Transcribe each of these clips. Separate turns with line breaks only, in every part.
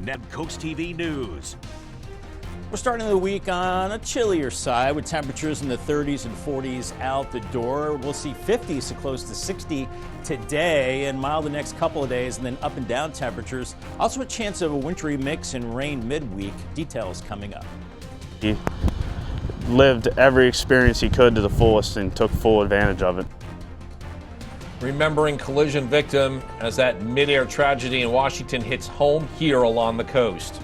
CoastTV News.
We're starting the week on a chillier side with temperatures in the 30s and 40s out the door. We'll see 50s to close to 60 today and mild the next couple of days, and then up and down temperatures. Also a chance of a wintry mix and rain midweek. Details coming up.
He lived every experience he could to the fullest and took full advantage of it.
Remembering collision victim as that mid-air tragedy in Washington hits home here along the coast.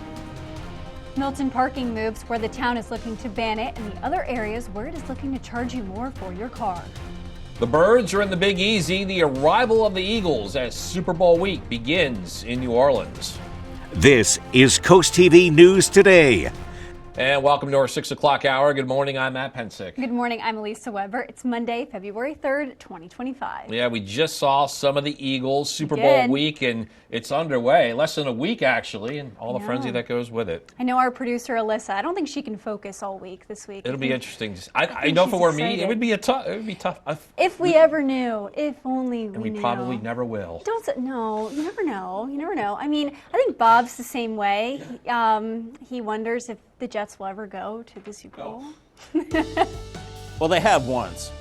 Milton parking moves where the town is looking to ban it, and the other areas where it is looking to charge you more for your car.
The Birds are in the Big Easy. The arrival of the Eagles as Super Bowl week begins in New Orleans.
This is CoastTV News Today.
And welcome to our 6 o'clock hour. Good morning, I'm Matt Pensick.
Good morning, I'm Elisa Weber. It's Monday, February 3rd, 2025.
Yeah, we just saw some of the Eagles Super Bowl week, and it's underway. Less than a week, actually, and all the frenzy that goes with it.
I know our producer, Alyssa, I don't think she can focus all week this week.
It'll be interesting. I know if it were me, it would be tough.
If we ever knew. If only we knew.
And we probably never will.
No, you never know. You never know. I mean, I think Bob's the same way. He wonders if the Jets will ever go to the Super Bowl.
Well, they have once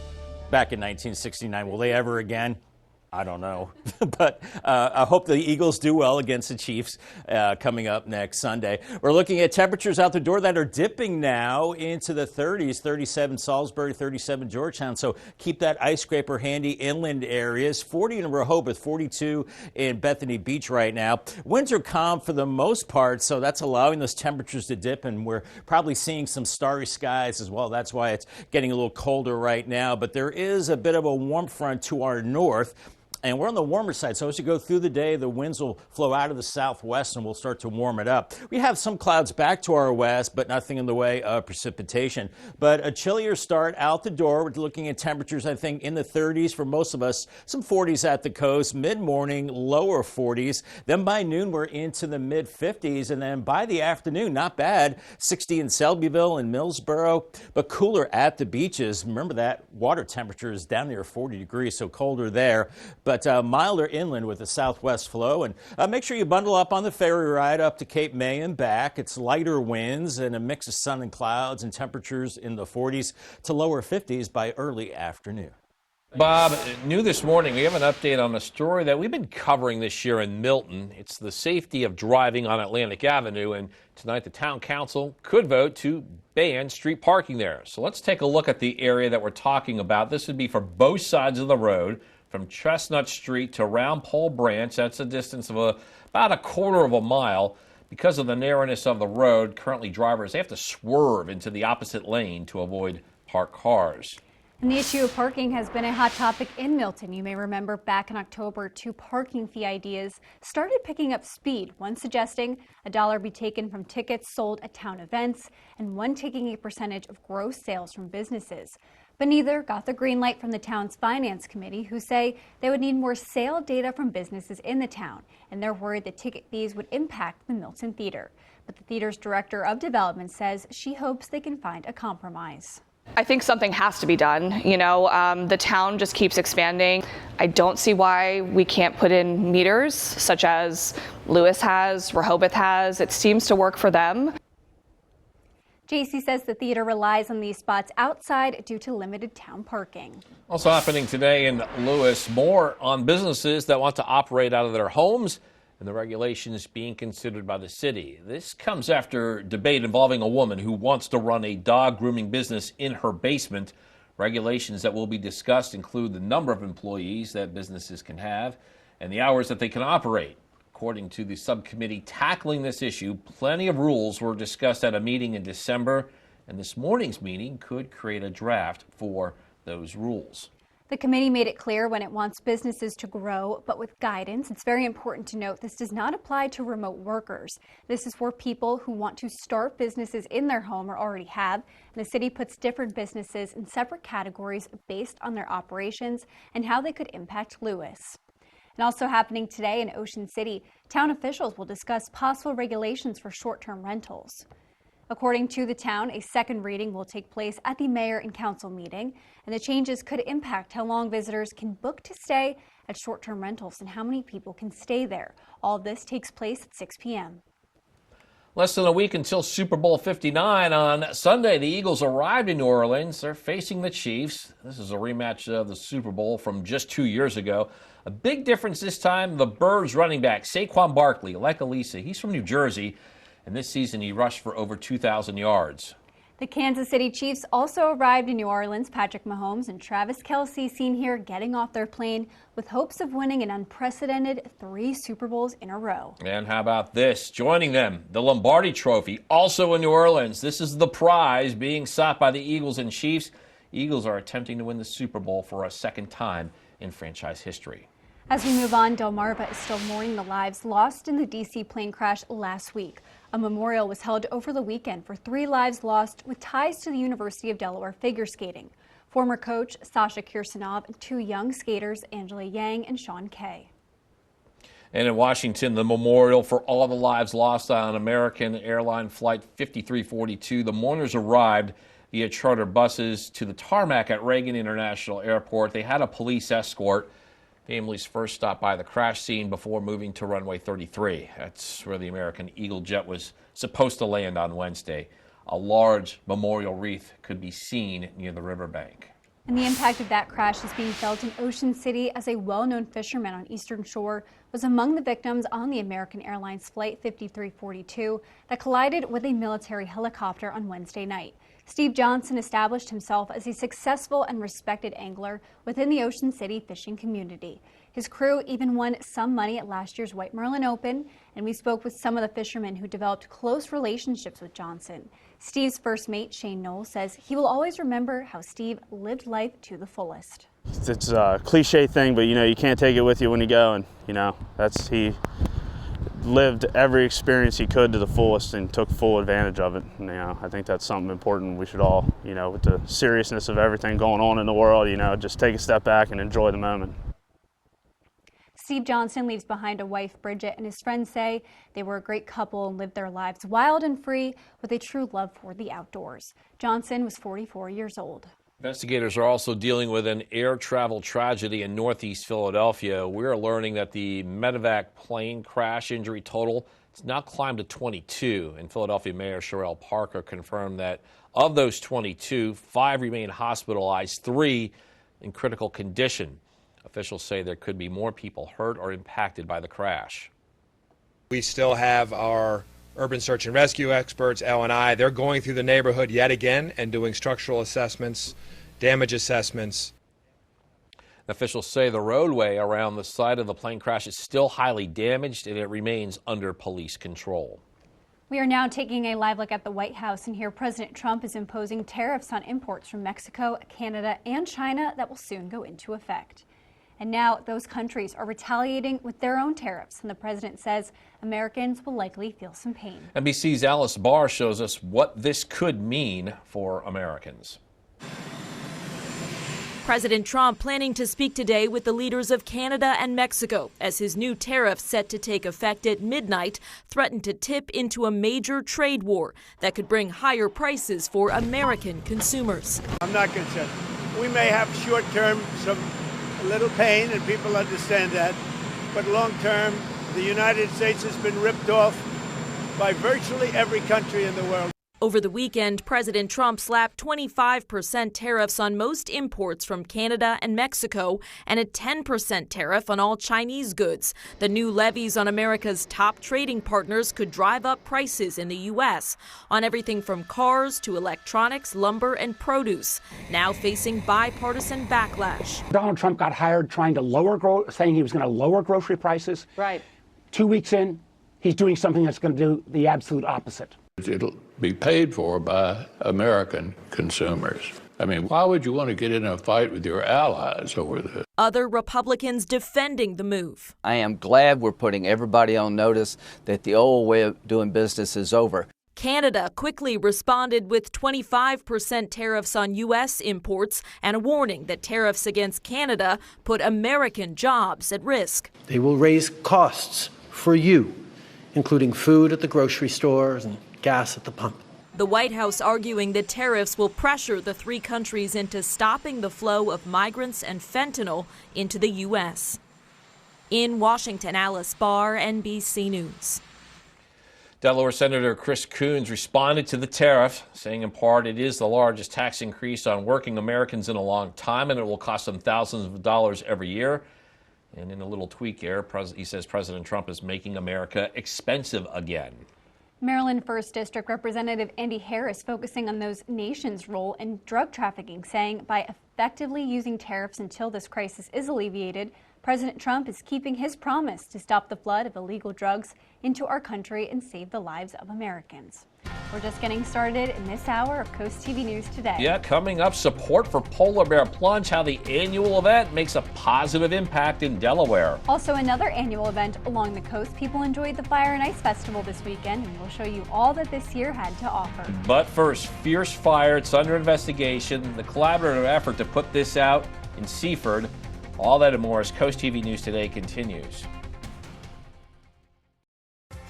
back in 1969. Will they ever again? I don't know. But I hope the Eagles do well against the Chiefs coming up next Sunday. We're looking at temperatures out the door that are dipping now into the 30s, 37 Salisbury, 37 Georgetown. So keep that ice scraper handy. Inland areas, 40 in Rehoboth, 42 in Bethany Beach right now. Winds are calm for the most part, so that's allowing those temperatures to dip, and we're probably seeing some starry skies as well. That's why it's getting a little colder right now. But there is a bit of a warm front to our north. And we're on the warmer side, so as you go through the day, the winds will flow out of the southwest and we'll start to warm it up. We have some clouds back to our west, but nothing in the way of precipitation. But a chillier start out the door. We're looking at temperatures, I think, in the 30s for most of us, some 40s at the coast, mid-morning, lower 40s. Then by noon, we're into the mid-50s, and then by the afternoon, not bad, 60 in Selbyville and Millsboro, but cooler at the beaches. Remember that water temperature is down near 40 degrees, so colder there. But milder inland with the southwest flow. And make sure you bundle up on the ferry ride up to Cape May and back. It's lighter winds and a mix of sun and clouds and temperatures in the 40s to lower 50s by early afternoon.
Bob, new this morning, we have an update on a story that we've been covering this year in Milton. It's the safety of driving on Atlantic Avenue, and tonight the town council could vote to ban street parking there. So let's take a look at the area that we're talking about. This would be for both sides of the road, from Chestnut Street to around Pole Branch. That's a distance of about a quarter of a mile. Because of the narrowness of the road, currently drivers, they have to swerve into the opposite lane to avoid parked cars.
And the issue of parking has been a hot topic in Milton. You may remember back in October, 2 parking fee ideas started picking up speed, one suggesting $1 be taken from tickets sold at town events and one taking a percentage of gross sales from businesses. But neither got the green light from the town's finance committee, who say they would need more sale data from businesses in the town, and they're worried that ticket fees would impact the Milton Theater. But the theater's director of development says she hopes they can find a compromise.
I think something has to be done. The town just keeps expanding. I don't see why we can't put in meters such as Lewis has, Rehoboth has. It seems to work for them.
JC says the theater relies on these spots outside due to limited town parking.
Also happening today in Lewis, more on businesses that want to operate out of their homes and the regulations being considered by the city. This comes after debate involving a woman who wants to run a dog grooming business in her basement. Regulations that will be discussed include the number of employees that businesses can have and the hours that they can operate. According to the subcommittee tackling this issue, plenty of rules were discussed at a meeting in December, and this morning's meeting could create a draft for those rules.
The committee made it clear when it wants businesses to grow, but with guidance. It's very important to note this does not apply to remote workers. This is for people who want to start businesses in their home or already have. And the city puts different businesses in separate categories based on their operations and how they could impact Lewis. And also happening today in Ocean City, town officials will discuss possible regulations for short-term rentals. According to the town, a second reading will take place at the mayor and council meeting, and the changes could impact how long visitors can book to stay at short-term rentals and how many people can stay there. All of this takes place at 6 p.m.
Less than a week until Super Bowl 59 on Sunday, the Eagles arrived in New Orleans. They're facing the Chiefs. This is a rematch of the Super Bowl from just 2 years ago. A big difference this time, the Birds running back, Saquon Barkley, like Elisa. He's from New Jersey, and this season he rushed for over 2,000 yards.
The Kansas City Chiefs also arrived in New Orleans. Patrick Mahomes and Travis Kelce seen here getting off their plane with hopes of winning an unprecedented 3 Super Bowls in a row.
And how about this? Joining them, the Lombardi Trophy, also in New Orleans. This is the prize being sought by the Eagles and Chiefs. Eagles are attempting to win the Super Bowl for a second time in franchise history.
As we move on, Delmarva is still mourning the lives lost in the D.C. plane crash last week. A memorial was held over the weekend for 3 lives lost with ties to the University of Delaware figure skating. Former coach Sasha Kirsanov and 2 young skaters, Angela Yang and Sean Kay.
And in Washington, the memorial for all the lives lost on American airline flight 5342. The mourners arrived via charter buses to the tarmac at Reagan International Airport. They had a police escort. Families first stopped by the crash scene before moving to runway 33. That's where the American Eagle jet was supposed to land on Wednesday. A large memorial wreath could be seen near the riverbank.
And the impact of that crash is being felt in Ocean City as a well-known fisherman on Eastern Shore was among the victims on the American Airlines Flight 5342 that collided with a military helicopter on Wednesday night. Steve Johnson established himself as a successful and respected angler within the Ocean City fishing community. His crew even won some money at last year's White Merlin Open, and we spoke with some of the fishermen who developed close relationships with Johnson. Steve's first mate, Shane Knoll, says he will always remember how Steve lived life to the fullest.
It's a cliche thing, but you can't take it with you when you go, and he lived every experience he could to the fullest and took full advantage of it. And, I think that's something important. We should all, with the seriousness of everything going on in the world, just take a step back and enjoy the moment.
Steve Johnson leaves behind a wife, Bridget, and his friends say they were a great couple and lived their lives wild and free with a true love for the outdoors. Johnson was 44 years old.
Investigators are also dealing with an air travel tragedy in northeast Philadelphia. We're learning that the medevac plane crash injury total has now climbed to 22. And Philadelphia Mayor Sherelle Parker confirmed that of those 22, 5 remain hospitalized, 3 in critical condition. Officials say there could be more people hurt or impacted by the crash.
We still have our urban search and rescue experts, L&I. They're going through the neighborhood yet again and doing structural assessments, damage assessments.
Officials say the roadway around the site of the plane crash is still highly damaged and it remains under police control.
We are now taking a live look at the White House, and here President Trump is imposing tariffs on imports from Mexico, Canada, and China that will soon go into effect. And now those countries are retaliating with their own tariffs, and the president says Americans will likely feel some pain.
NBC's Alice Barr shows us what this could mean for Americans.
President Trump planning to speak today with the leaders of Canada and Mexico as his new tariffs set to take effect at midnight threaten to tip into a major trade war that could bring higher prices for American consumers.
I'm not concerned. We may have short-term a little pain, and people understand that, but long-term, the United States has been ripped off by virtually every country in the world.
Over the weekend, President Trump slapped 25% tariffs on most imports from Canada and Mexico and a 10% tariff on all Chinese goods. The new levies on America's top trading partners could drive up prices in the U.S. on everything from cars to electronics, lumber, and produce, now facing bipartisan backlash.
Donald Trump got hired saying he was going to lower grocery prices.
Right.
2 weeks in, he's doing something that's going to do the absolute opposite.
It'll be paid for by American consumers. I mean, why would you want to get in a fight with your allies over this?
Other Republicans defending the move.
I am glad we're putting everybody on notice that the old way of doing business is over.
Canada quickly responded with 25% tariffs on U.S. imports and a warning that tariffs against Canada put American jobs at risk.
They will raise costs for you, including food at the grocery stores and gas at the pump.
The White House arguing that tariffs will pressure the 3 countries into stopping the flow of migrants and fentanyl into the U.S. In Washington, Alice Barr, NBC News.
Delaware Senator Chris Coons responded to the tariff, saying in part it is the largest tax increase on working Americans in a long time, and it will cost them thousands of dollars every year. And in a little tweak here, he says President Trump is making America expensive again.
Maryland 1st District Representative Andy Harris focusing on those nation's role in drug trafficking, saying by effectively using tariffs until this crisis is alleviated, President Trump is keeping his promise to stop the flood of illegal drugs into our country and save the lives of Americans. We're just getting started in this hour of Coast TV News Today.
Yeah, coming up, support for Polar Bear Plunge, how the annual event makes a positive impact in Delaware.
Also, another annual event along the coast. People enjoyed the Fire and Ice Festival this weekend, and we'll show you all that this year had to offer.
But first, fierce fire. It's under investigation. The collaborative effort to put this out in Seaford. All that and more as Coast TV News Today continues.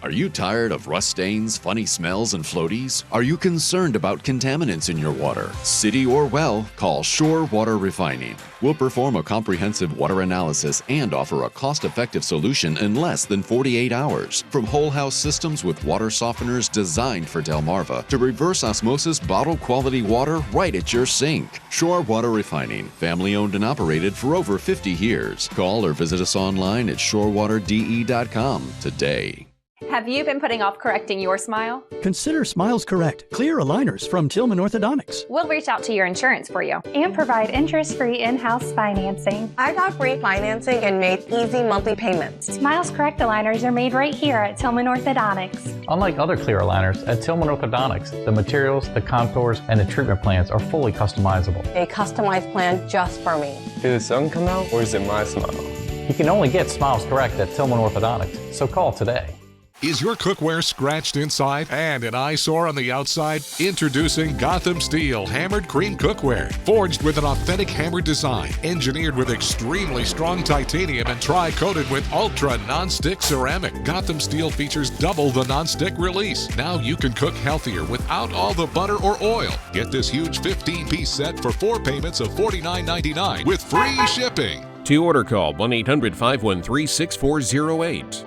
Are you tired of rust stains, funny smells, and floaties? Are you concerned about contaminants in your water? City or well, call Shore Water Refining. We'll perform a comprehensive water analysis and offer a cost-effective solution in less than 48 hours. From whole house systems with water softeners designed for Delmarva to reverse osmosis bottle quality water right at your sink. Shore Water Refining, family owned and operated for over 50 years. Call or visit us online at shorewaterde.com today.
Have you been putting off correcting your smile?
Consider Smiles Correct Clear Aligners from Tillman Orthodontics.
We'll reach out to your insurance for you
and provide interest-free in-house financing.
I got free financing and made easy monthly payments.
Smiles Correct Aligners are made right here at Tillman Orthodontics.
Unlike other clear aligners, at Tillman Orthodontics, the materials, the contours, and the treatment plans are fully customizable.
A customized plan just for me.
Did the sun come out or is it my smile?
You can only get Smiles Correct at Tillman Orthodontics, so call today.
Is your cookware scratched inside and an eyesore on the outside? Introducing Gotham Steel Hammered Cream Cookware. Forged with an authentic hammered design, engineered with extremely strong titanium and tri-coated with ultra non-stick ceramic. Gotham Steel features double the non-stick release. Now you can cook healthier without all the butter or oil. Get this huge 15-piece set for 4 payments of $49.99 with free shipping.
To order, call 1-800-513-6408.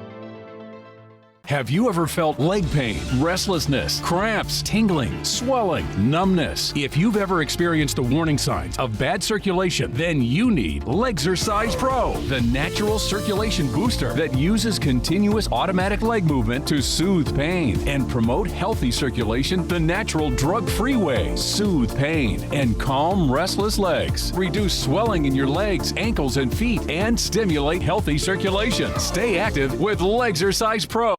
Have you ever felt leg pain, restlessness, cramps, tingling, swelling, numbness? If you've ever experienced the warning signs of bad circulation, then you need Legzercise Pro, the natural circulation booster that uses continuous automatic leg movement to soothe pain and promote healthy circulation the natural drug-free way. Soothe pain and calm restless legs. Reduce swelling in your legs, ankles, and feet, and stimulate healthy circulation. Stay active with Legzercise Pro.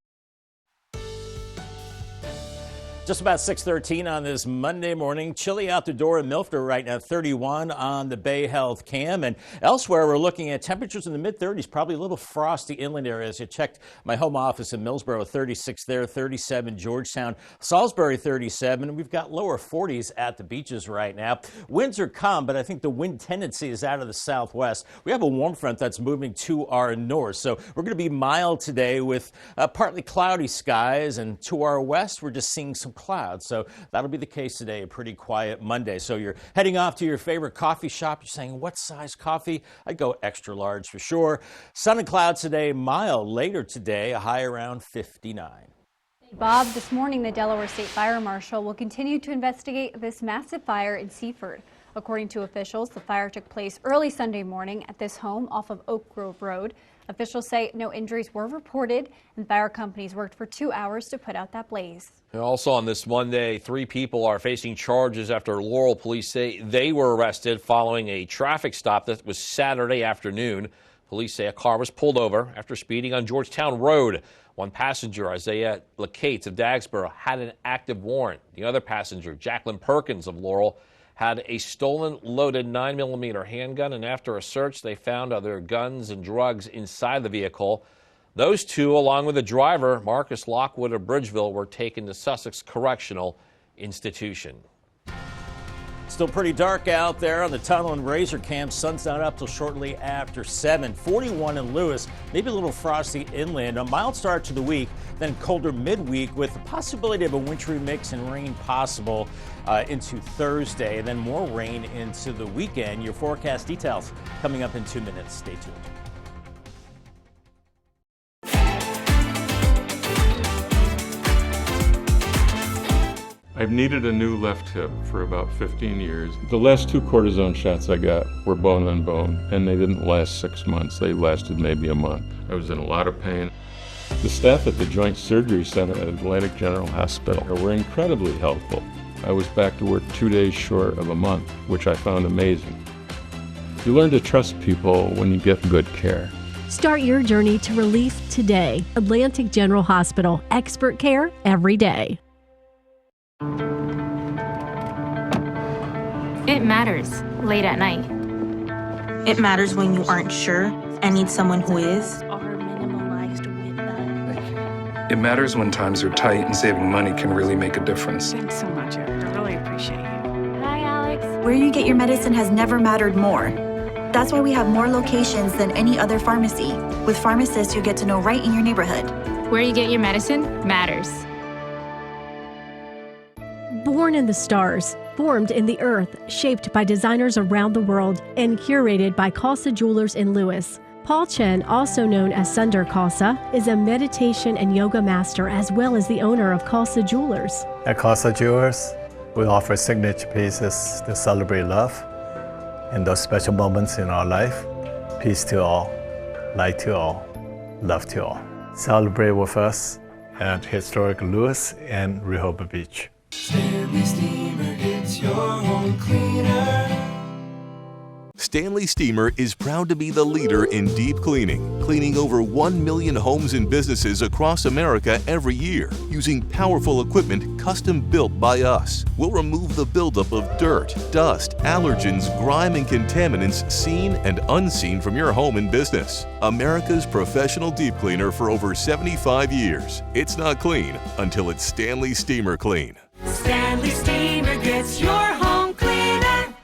Just about 6:13 on this Monday morning. Chilly out the door in Milton right now, 31 on the Bay Health Cam. And elsewhere, we're looking at temperatures in the mid-30s, probably a little frosty inland areas. You checked my home office in Millsboro, 36 there, 37 Georgetown, Salisbury, 37. We've got lower 40s at the beaches right now. Winds are calm, but I think the wind tendency is out of the southwest. We have a warm front that's moving to our north. So we're going to be mild today with partly cloudy skies. And to our west, we're just seeing some clouds. So that'll be the case today, a pretty quiet Monday. So you're heading off to your favorite coffee shop. You're saying, what size coffee? I'd go extra large for sure. Sun and clouds today, mild later today, a high around 59.
Bob, this morning the Delaware State Fire Marshal will continue to investigate this massive fire in Seaford. According to officials, the fire took place early Sunday morning at this home off of Oak Grove Road. Officials say no injuries were reported, and fire companies worked for 2 hours to put out that blaze.
And also on this Monday, 3 people are facing charges after Laurel police say they were arrested following a traffic stop that was Saturday afternoon. Police say a car was pulled over after speeding on Georgetown Road. One passenger, Isaiah Lacates of Dagsboro, had an active warrant. The other passenger, Jacqueline Perkins of Laurel, had a stolen loaded 9mm handgun, and after a search, they found other guns and drugs inside the vehicle. Those two, along with the driver, Marcus Lockwood of Bridgeville, were taken to Sussex Correctional Institution.
Still pretty dark out there on the Tunnel and Razor Camp. Sun's not up till shortly after 7. 41 in Lewis, maybe a little frosty inland. A mild start to the week, then colder midweek with the possibility of a wintry mix and rain possible into Thursday, and then more rain into the weekend. Your forecast details coming up in 2 minutes. Stay tuned.
I've needed a new left hip for about 15 years. The last 2 cortisone shots I got were bone on bone, and they didn't last 6 months. They lasted maybe a month. I was in a lot of pain. The staff at the Joint Surgery Center at Atlantic General Hospital were incredibly helpful. I was back to work 2 days short of a month, which I found amazing. You learn to trust people when you get good care.
Start your journey to relief today. Atlantic General Hospital, expert care every day.
It matters late at night.
It matters when you aren't sure and need someone who is.
It matters when times are tight and saving money can really make a difference.
Thanks so much, Eric. I really appreciate you. Hi, Alex.
Where you get your medicine has never mattered more. That's why we have more locations than any other pharmacy, with pharmacists you get to know right in your neighborhood.
Where you get your medicine matters.
Born in the stars, formed in the earth, shaped by designers around the world, and curated by Khalsa Jewelers in Lewis. Paul Chen, also known as Sunder Khalsa, is a meditation and yoga master as well as the owner of Khalsa Jewelers.
At Khalsa Jewelers, we offer signature pieces to celebrate love in those special moments in our life. Peace to all, light to all, love to all. Celebrate with us at historic Lewis and Rehoboth Beach.
Stanley Steamer gets your home cleaner.
Stanley Steamer is proud to be the leader in deep cleaning, cleaning over 1 million homes and businesses across America every year, using powerful equipment custom built by us. We'll remove the buildup of dirt, dust, allergens, grime, and contaminants seen and unseen from your home and business. America's professional deep cleaner for over 75 years. It's not clean until it's Stanley Steamer clean.
Stanley Steamer gets your home cleaner.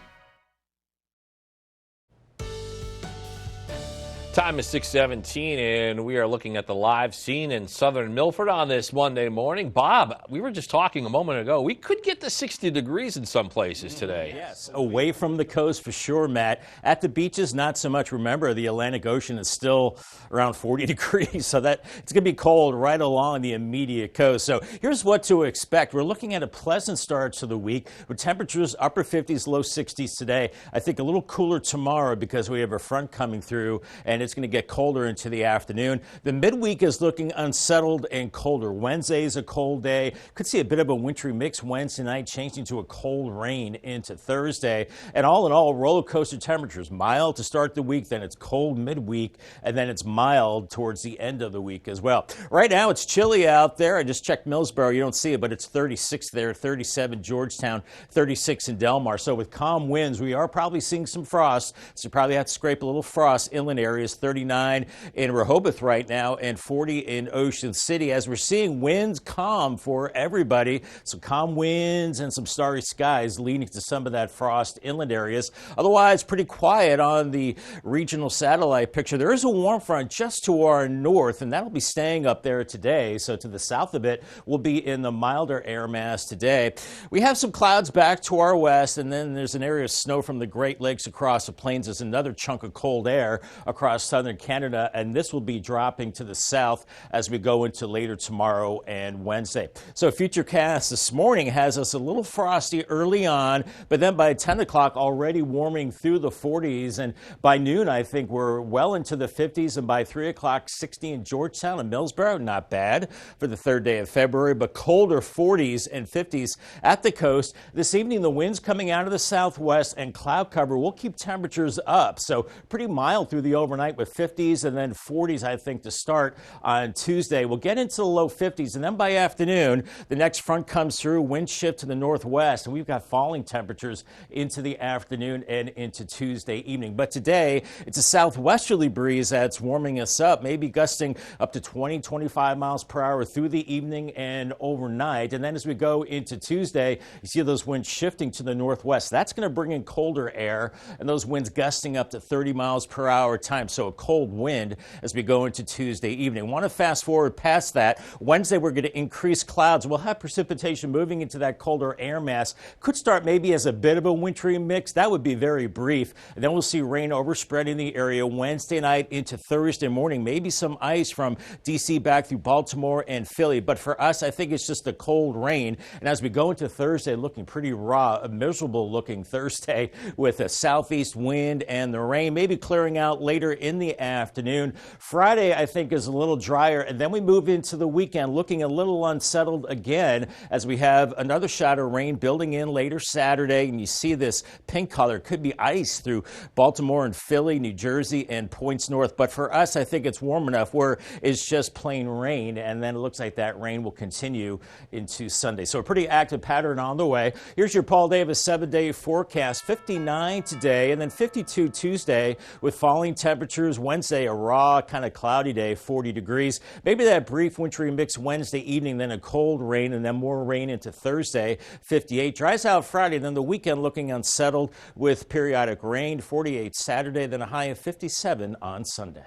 Time is 6:17, and we are looking at the live scene in southern Milford on this Monday morning. Bob, we were just talking a moment ago. We could get to 60 degrees in some places today.
Yes, away from the coast for sure, Matt. At the beaches, not so much. Remember, the Atlantic Ocean is still around 40 degrees, so that it's going to be cold right along the immediate coast. So here's what to expect. We're looking at a pleasant start to the week with temperatures upper 50s, low 60s today. I think a little cooler tomorrow because we have a front coming through, and it's going to get colder into the afternoon. The midweek is looking unsettled and colder. Wednesday's a cold day. Could see a bit of a wintry mix Wednesday night, changing to a cold rain into Thursday. And all in all, roller coaster temperatures. Mild to start the week, then it's cold midweek, and then it's mild towards the end of the week as well. Right now, it's chilly out there. I just checked Millsboro. You don't see it, but it's 36 there, 37 Georgetown, 36 in Delmar. So with calm winds, we are probably seeing some frost. So you probably have to scrape a little frost. Inland areas, 39 in Rehoboth right now and 40 in Ocean City, as we're seeing winds calm for everybody. So calm winds and some starry skies leading to some of that frost inland areas. Otherwise, pretty quiet on the regional satellite picture. There is a warm front just to our north, and that'll be staying up there today. So to the south of it, we'll be in the milder air mass today. We have some clouds back to our west, and then there's an area of snow from the Great Lakes across the plains. There's another chunk of cold air across southern Canada, and this will be dropping to the south as we go into later tomorrow and Wednesday. So Futurecast this morning has us a little frosty early on, but then by 10 o'clock already warming through the 40s, and by noon I think we're well into the 50s, and by 3 o'clock 60 in Georgetown and Millsboro. Not bad for the third day of February, but colder 40s and 50s at the coast. This evening the winds coming out of the southwest and cloud cover will keep temperatures up, so pretty mild through the overnight with 50s and then 40s, I think, to start on Tuesday. We'll get into the low 50s, and then by afternoon, the next front comes through, wind shift to the northwest, and we've got falling temperatures into the afternoon and into Tuesday evening. But today, it's a southwesterly breeze that's warming us up, maybe gusting up to 20, 25 miles per hour through the evening and overnight. And then as we go into Tuesday, you see those winds shifting to the northwest. That's going to bring in colder air, and those winds gusting up to 30 miles per hour time. So also a cold wind as we go into Tuesday evening. Want to fast forward past that. Wednesday, we're going to increase clouds. We'll have precipitation moving into that colder air mass. Could start maybe as a bit of a wintry mix. That would be very brief. And then we'll see rain overspreading the area Wednesday night into Thursday morning. Maybe some ice from D.C. back through Baltimore and Philly. But for us, I think it's just the cold rain. And as we go into Thursday, looking pretty raw, a miserable looking Thursday with a southeast wind and the rain maybe clearing out later in the afternoon. Friday, I think, is a little drier. And then we move into the weekend looking a little unsettled again as we have another shot of rain building in later Saturday. And you see this pink color. Could be ice through Baltimore and Philly, New Jersey, and points north. But for us, I think it's warm enough where it's just plain rain. And then it looks like that rain will continue into Sunday. So a pretty active pattern on the way. Here's your Paul Davis 7-day forecast. 59 today and then 52 Tuesday with falling temperatures. Wednesday, a raw, kind of cloudy day, 40 degrees. Maybe that brief wintry mix Wednesday evening, then a cold rain, and then more rain into Thursday, 58. Dries out Friday, then the weekend looking unsettled with periodic rain, 48 Saturday, then a high of 57 on Sunday.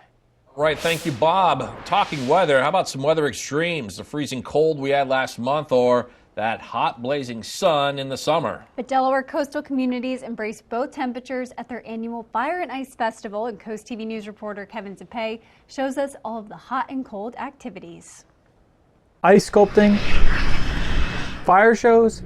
Right, thank you, Bob. Talking weather, how about some weather extremes? The freezing cold we had last month or that hot blazing sun in the summer.
But Delaware coastal communities embrace both temperatures at their annual Fire and Ice Festival, and CoastTV News reporter Kevin Zapay shows us all of the hot and cold activities.
Ice sculpting, fire shows,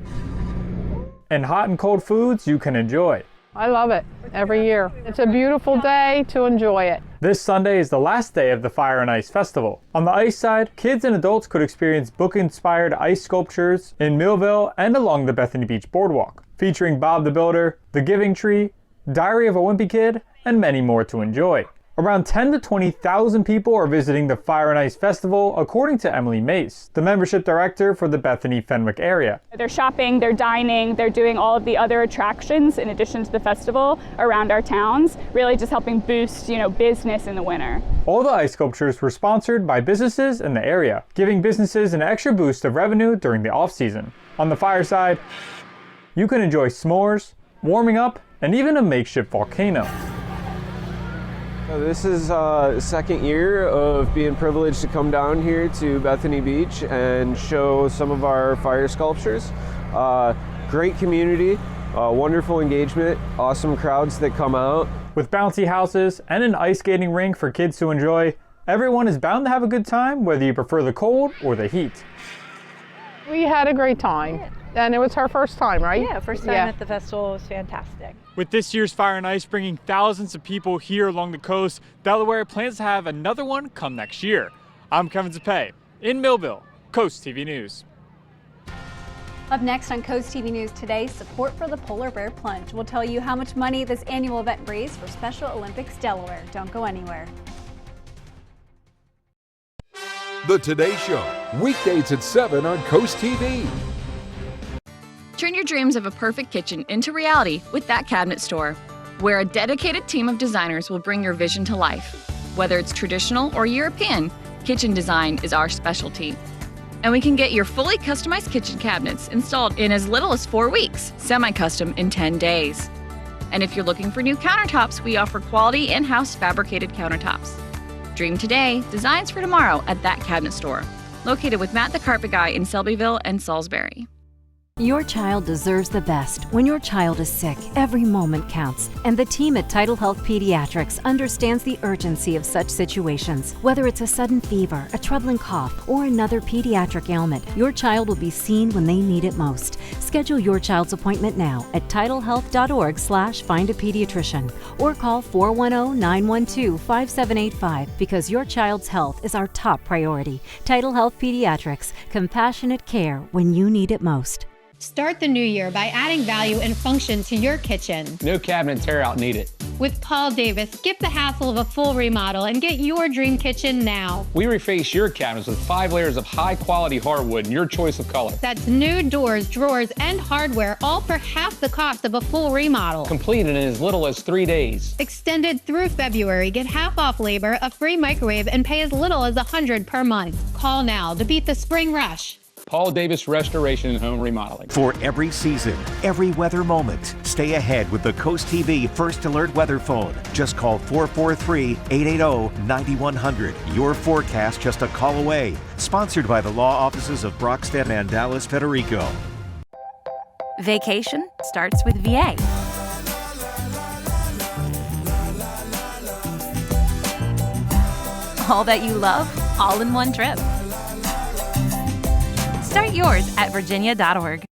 and hot and cold foods you can enjoy.
I love it every year. It's a beautiful day to enjoy it.
This Sunday is the last day of the Fire and Ice Festival. On the ice side, kids and adults could experience book-inspired ice sculptures in Millville and along the Bethany Beach Boardwalk, featuring Bob the Builder, The Giving Tree, Diary of a Wimpy Kid, and many more to enjoy. Around 10,000 to 20,000 people are visiting the Fire and Ice Festival, according to Emily Mace, the membership director for the Bethany Fenwick area.
They're shopping, they're dining, they're doing all of the other attractions in addition to the festival around our towns, really just helping boost, business in the winter.
All the ice sculptures were sponsored by businesses in the area, giving businesses an extra boost of revenue during the off-season. On the fire side, you can enjoy s'mores, warming up, and even a makeshift volcano.
This is second year of being privileged to come down here to Bethany Beach and show some of our fire sculptures. Great community, wonderful engagement, awesome crowds that come out.
With bouncy houses and an ice skating rink for kids to enjoy, everyone is bound to have a good time, whether you prefer the cold or the heat.
We had a great time. And it was her first time, right?
Yeah, first time at the festival. It was fantastic.
With this year's Fire and Ice bringing thousands of people here along the coast, Delaware plans to have another one come next year. I'm Kevin Zapay in Millville, CoastTV News.
Up next on CoastTV News today, support for the Polar Bear Plunge. We'll tell you how much money this annual event raised for Special Olympics Delaware. Don't go anywhere.
The Today Show, weekdays at 7 on CoastTV.
Turn your dreams of a perfect kitchen into reality with That Cabinet Store, where a dedicated team of designers will bring your vision to life. Whether it's traditional or European, kitchen design is our specialty. And we can get your fully customized kitchen cabinets installed in as little as 4 weeks, semi-custom in 10 days. And if you're looking for new countertops, we offer quality in-house fabricated countertops. Dream today, designs for tomorrow at That Cabinet Store, located with Matt the Carpet Guy in Selbyville and Salisbury.
Your child deserves the best. When your child is sick, every moment counts. And the team at Tidal Health Pediatrics understands the urgency of such situations. Whether it's a sudden fever, a troubling cough, or another pediatric ailment, your child will be seen when they need it most. Schedule your child's appointment now at tidalhealth.org/findapediatrician or call 410-912-5785 because your child's health is our top priority. Tidal Health Pediatrics, compassionate care when you need it most.
Start the new year by adding value and function to your kitchen.
No cabinet tear-out needed.
With Paul Davis, skip the hassle of a full remodel and get your dream kitchen now.
We reface your cabinets with 5 layers of high-quality hardwood and your choice of color.
That's new doors, drawers, and hardware, all for half the cost of a full remodel.
Completed in as little as 3 days.
Extended through February. Get half off labor, a free microwave, and pay as little as $100 per month. Call now to beat the spring rush.
Paul Davis Restoration and Home Remodeling.
For every season, every weather moment, stay ahead with the CoastTV First Alert Weather Phone. Just call 443-880-9100. Your forecast just a call away. Sponsored by the law offices of Brockstead and Dallas Federico.
Vacation starts with VA. All that you love, all in one trip. Start yours at virginia.org.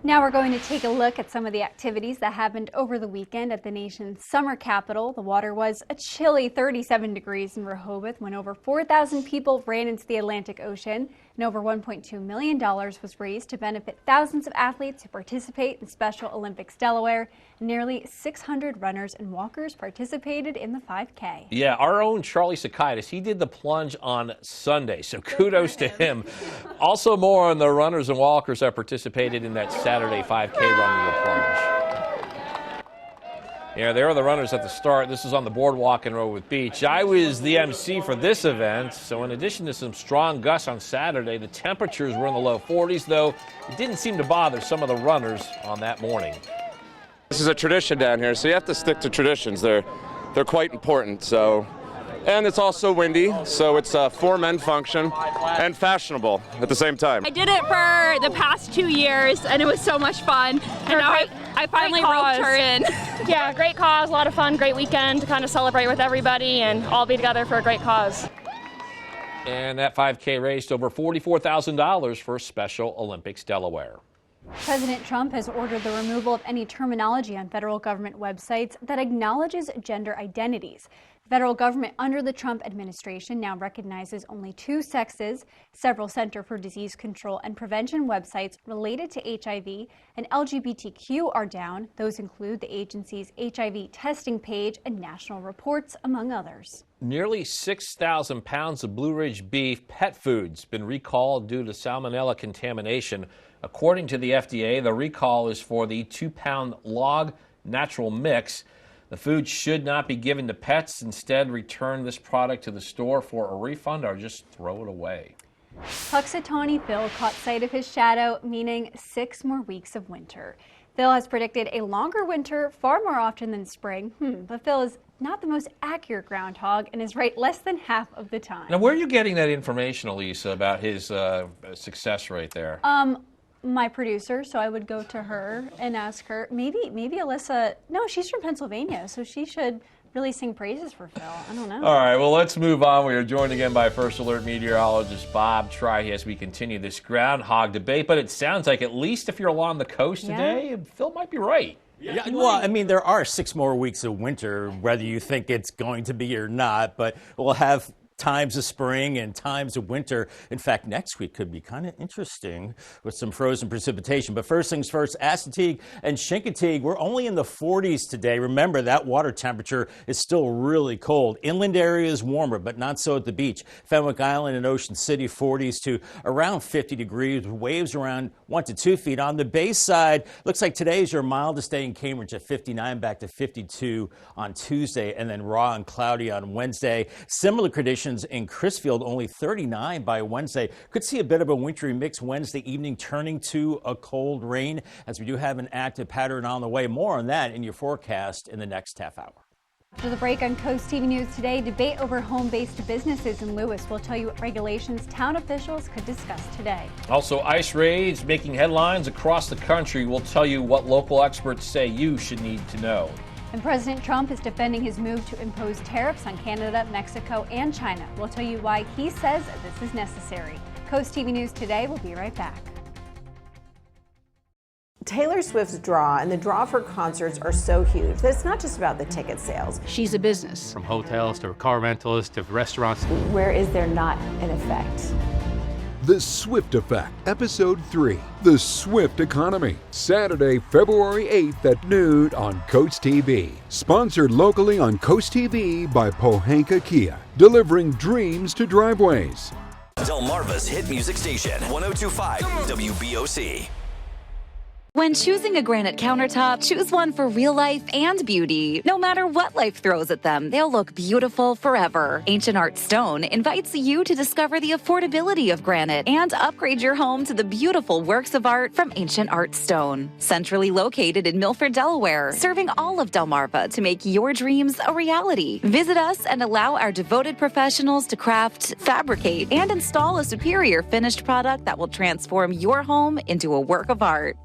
Now we're going to take a look at some of the activities that happened over the weekend at the nation's summer capital. The water was a chilly 37 degrees in Rehoboth when over 4,000 people ran into the Atlantic Ocean, and over $1.2 million was raised to benefit thousands of athletes who participate in Special Olympics Delaware. Nearly 600 runners and walkers participated in the 5K.
Yeah, our own Charlie Sakaitis, he did the plunge on Sunday, so kudos to him. Also more on the runners and walkers that participated in that Saturday 5K run with the plunge. Yeah, there are the runners at the start. This is on the boardwalk in Rehoboth Beach. I was the MC for this event, so in addition to some strong gusts on Saturday, the temperatures were in the low 40s, though it didn't seem to bother some of the runners on that morning.
This is a tradition down here, so you have to stick to traditions. They're quite important. So, and it's also windy, so it's a four-men function and fashionable at the same time.
I did it for the past 2 years, and it was so much fun. And now I finally roped her in.
Yeah, great cause, a lot of fun, great weekend to kind of celebrate with everybody and all be together for a great cause.
And that 5K raised over $44,000 for Special Olympics Delaware.
President Trump has ordered the removal of any terminology on federal government websites that acknowledges gender identities. The federal government under the Trump administration now recognizes only 2 sexes. Several Center for Disease Control and Prevention websites related to HIV and LGBTQ are down. Those include the agency's HIV testing page and national reports, among others.
Nearly 6,000 pounds of Blue Ridge beef pet food's been recalled due to salmonella contamination. According to the FDA, the recall is for the 2-pound log natural mix. The food should not be given to pets. Instead, return this product to the store for a refund or just throw it away.
Puxatawny Phil caught sight of his shadow, meaning 6 more weeks of winter. Phil has predicted a longer winter far more often than spring, but Phil is not the most accurate groundhog and is right less than half of the time.
Now, where are you getting that information, Elisa, about his success rate there?
My producer, so I would go to her and ask her. Maybe Alyssa. No, she's from Pennsylvania, so she should really sing praises for Phil. I don't know.
All right, well, let's move on. We are joined again by First Alert meteorologist Bob Tri as we continue this groundhog debate. But it sounds like, at least if you're along the coast today, Phil might be right.
Yeah, well, I mean, there are 6 more weeks of winter, whether you think it's going to be or not, but we'll have times of spring and times of winter. In fact, next week could be kind of interesting with some frozen precipitation. But first things first, Assateague and Chincoteague, we're only in the 40s today. Remember, that water temperature is still really cold. Inland areas warmer, but not so at the beach. Fenwick Island and Ocean City, 40s to around 50 degrees, waves around 1 to 2 feet. On the bay side, looks like today is your mildest day in Cambridge at 59, back to 52 on Tuesday, and then raw and cloudy on Wednesday. Similar conditions in Crisfield, only 39 by Wednesday. Could see a bit of a wintry mix Wednesday evening, turning to a cold rain, as we do have an active pattern on the way. More on that in your forecast in the next half hour.
After the break on Coast TV News today, debate over home-based businesses in Lewis. We'll tell you what regulations town officials could discuss today.
Also, ice raids making headlines across the country. We'll tell you what local experts say you should need to know.
And President Trump is defending his move to impose tariffs on Canada, Mexico, and China. We'll tell you why he says this is necessary. Coast TV News today. We'll be right back.
Taylor Swift's draw and the draw for concerts are so huge that it's not just about the ticket sales.
She's a business. From hotels to car rentals to restaurants.
Where is there not an effect?
The Swift Effect, Episode 3, The Swift Economy, Saturday, February 8th at noon on Coast TV. Sponsored locally on Coast TV by Pohanka Kia, delivering dreams to driveways.
Delmarva's hit music station, 102.5 WBOC.
When choosing a granite countertop, choose one for real life and beauty. No matter what life throws at them, they'll look beautiful forever. Ancient Art Stone invites you to discover the affordability of granite and upgrade your home to the beautiful works of art from Ancient Art Stone. Centrally located in Milford, Delaware, serving all of Delmarva to make your dreams a reality. Visit us and allow our devoted professionals to craft, fabricate, and install a superior finished product that will transform your home into a work of art.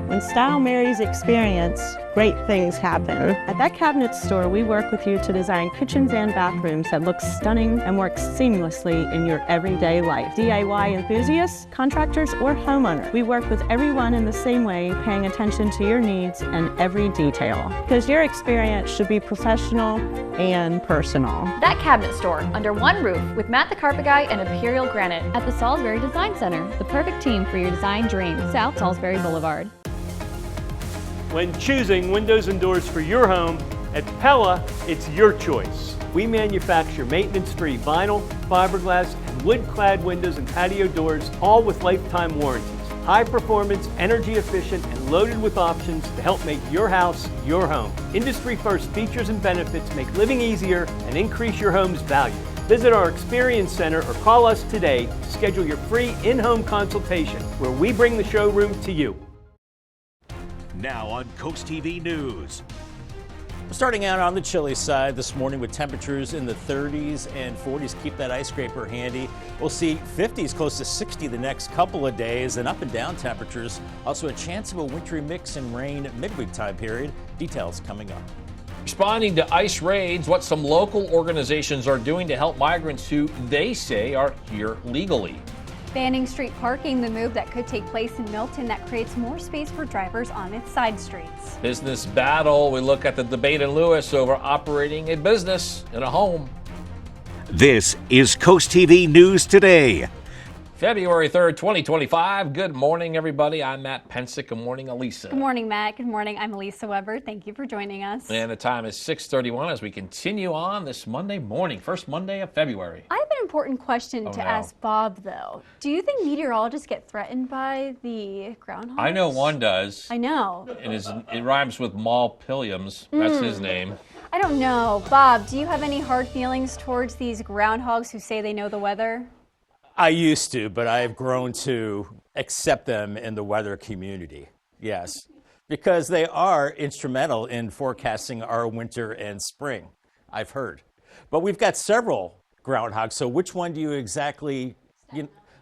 When style marries experience, great things happen. At That Cabinet Store, we work with you to design kitchens and bathrooms that look stunning and work seamlessly in your everyday life. DIY enthusiasts, contractors, or homeowners, we work with everyone in the same way, paying attention to your needs and every detail. Because your experience should be professional and personal.
That Cabinet Store, under one roof with Matt the Carpet Guy and Imperial Granite.
At the Salisbury Design Center, the perfect team for your design dreams. South Salisbury Boulevard.
When choosing windows and doors for your home, at Pella, it's your choice. We manufacture maintenance-free vinyl, fiberglass, and wood-clad windows and patio doors, all with lifetime warranties. High performance, energy efficient, and loaded with options to help make your house your home. Industry-first features and benefits make living easier and increase your home's value. Visit our Experience Center or call us today to schedule your free in-home consultation, where we bring the showroom to you.
Now on CoastTV News.
Starting out on the chilly side this morning with temperatures in the 30s and 40s. Keep that ice scraper handy. We'll see 50s close to 60 the next couple of days, and up and down temperatures. Also a chance of a wintry mix and rain midweek time period. Details coming up.
Responding to ICE raids, what some local organizations are doing to help migrants who they say are here legally.
Banning street parking, the move that could take place in Milton that creates more space for drivers on its side streets.
Business battle, we look at the debate in Lewis over operating a business in a home.
This is CoastTV News Today.
February 3rd, 2025. Good morning, everybody. I'm Matt Pensick. Good morning, Elisa.
Good morning, Matt. Good morning. I'm Elisa Weber. Thank you for joining us.
And the time is 6:31 as we continue on this Monday morning, first Monday of February.
I have an important question to ask Bob, though. Do you think meteorologists get threatened by the groundhogs?
I know one does.
I know.
It rhymes with Maul Pilliams. That's his name.
I don't know. Bob, do you have any hard feelings towards these groundhogs who say they know the weather?
I used to, but I've grown to accept them in the weather community. Yes, because they are instrumental in forecasting our winter and spring, I've heard. But we've got several groundhogs, so which one do you exactly...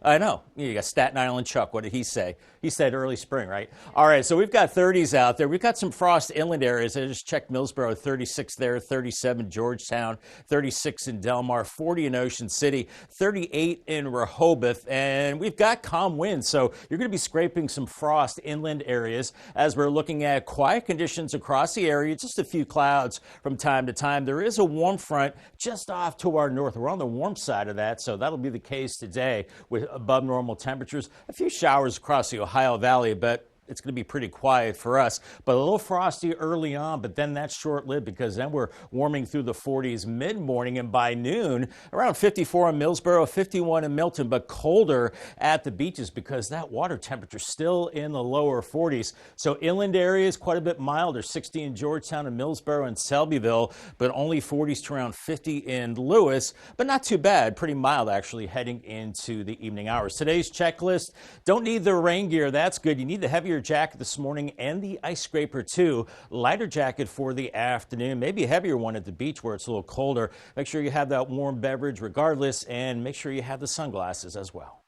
I know. You got Staten Island Chuck. What did he say? He said early spring, right? All right, so we've got 30s out there. We've got some frost inland areas. I just checked Millsboro, 36 there, 37 Georgetown, 36 in Delmar, 40 in Ocean City, 38 in Rehoboth, and we've got calm winds. So you're going to be scraping some frost inland areas as we're looking at quiet conditions across the area, just a few clouds from time to time. There is a warm front just off to our north. We're on the warm side of that, so that'll be the case today with above normal temperatures. A few showers across the Ohio Valley, but it's going to be pretty quiet for us, but a little frosty early on, but then that's short-lived because then we're warming through the 40s mid-morning, and by noon, around 54 in Millsboro, 51 in Milton, but colder at the beaches because that water temperature is still in the lower 40s. So inland areas quite a bit milder, 60 in Georgetown and Millsboro and Selbyville, but only 40s to around 50 in Lewis, but not too bad, pretty mild actually heading into the evening hours. Today's checklist, don't need the rain gear, that's good. You need the heavier jacket this morning and the ice scraper too. Lighter jacket for the afternoon, maybe a heavier one at the beach where it's a little colder. Make sure you have that warm beverage regardless, and make sure you have the sunglasses as well.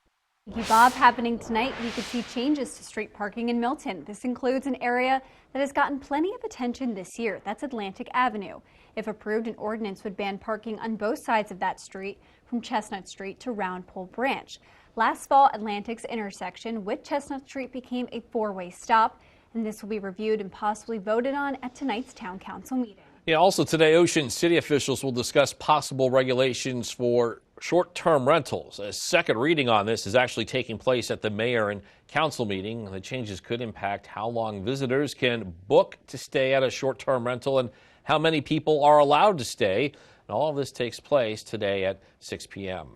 Thank you, Bob. Happening tonight, we could see changes to street parking in Milton. This includes an area that has gotten plenty of attention this year. That's Atlantic Avenue. If approved, an ordinance would ban parking on both sides of that street from Chestnut Street to Round Pole Branch. Last fall, Atlantic's intersection with Chestnut Street became a four-way stop, and this will be reviewed and possibly voted on at tonight's Town Council meeting.
Yeah, also today, Ocean City officials will discuss possible regulations for short-term rentals. A second reading on this is actually taking place at the mayor and council meeting. The changes could impact how long visitors can book to stay at a short-term rental and how many people are allowed to stay. And all of this takes place today at 6 p.m.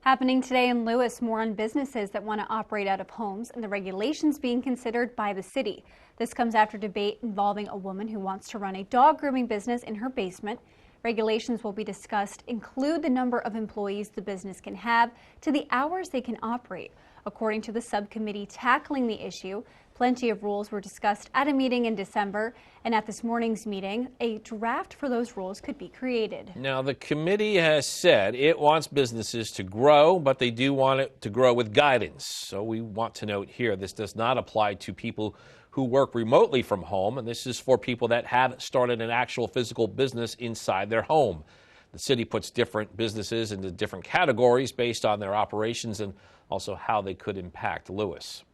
Happening today in Lewis, more on businesses that want to operate out of homes and the regulations being considered by the city. This comes after debate involving a woman who wants to run a dog grooming business in her basement. Regulations will be discussed include the number of employees the business can have to the hours they can operate. According to the subcommittee tackling the issue, plenty of rules were discussed at a meeting in December, and at this morning's meeting, a draft for those rules could be created.
Now, the committee has said it wants businesses to grow, but they do want it to grow with guidance. So we want to note here, this does not apply to people who work remotely from home, and this is for people that have started an actual physical business inside their home. The city puts different businesses into different categories based on their operations and also how they could impact Lewis.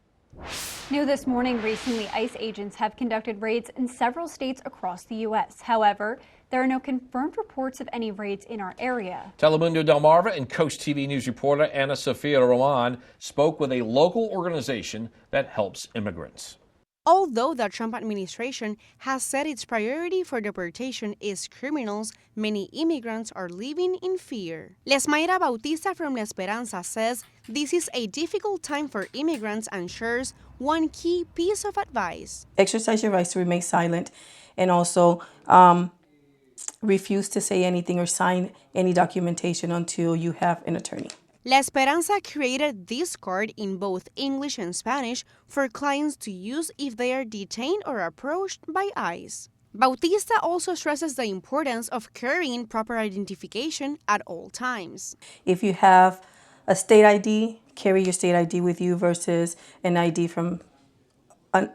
New this morning, recently ICE agents have conducted raids in several states across the U.S. However, there are no confirmed reports of any raids in our area.
Telemundo Delmarva and Coast TV News reporter Ana Sofia Roman spoke with a local organization that helps immigrants.
Although the Trump administration has said its priority for deportation is criminals, many immigrants are living in fear. Lesmayra Bautista from La Esperanza says this is a difficult time for immigrants and shares one key piece of advice.
Exercise your rights to remain silent and also refuse to say anything or sign any documentation until you have an attorney.
La Esperanza created this card in both English and Spanish for clients to use if they are detained or approached by ICE. Bautista also stresses the importance of carrying proper identification at all times.
If you have a state ID, carry your state ID with you versus an ID from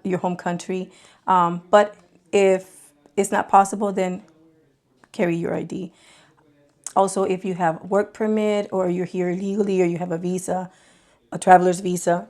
your home country. But if it's not possible, then carry your ID. Also, if you have a work permit or you're here illegally or you have a visa, a traveler's visa,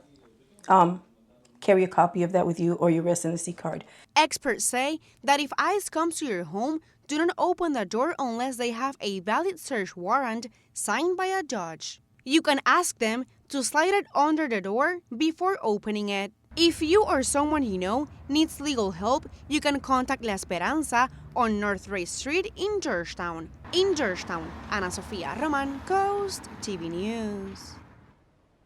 carry a copy of that with you or your residency card.
Experts say that if ICE comes to your home, do not open the door unless they have a valid search warrant signed by a judge. You can ask them to slide it under the door before opening it. If you or someone you know needs legal help, you can contact La Esperanza on North Ray Street in Georgetown. In Georgetown, Ana Sofia Roman, Coast TV News.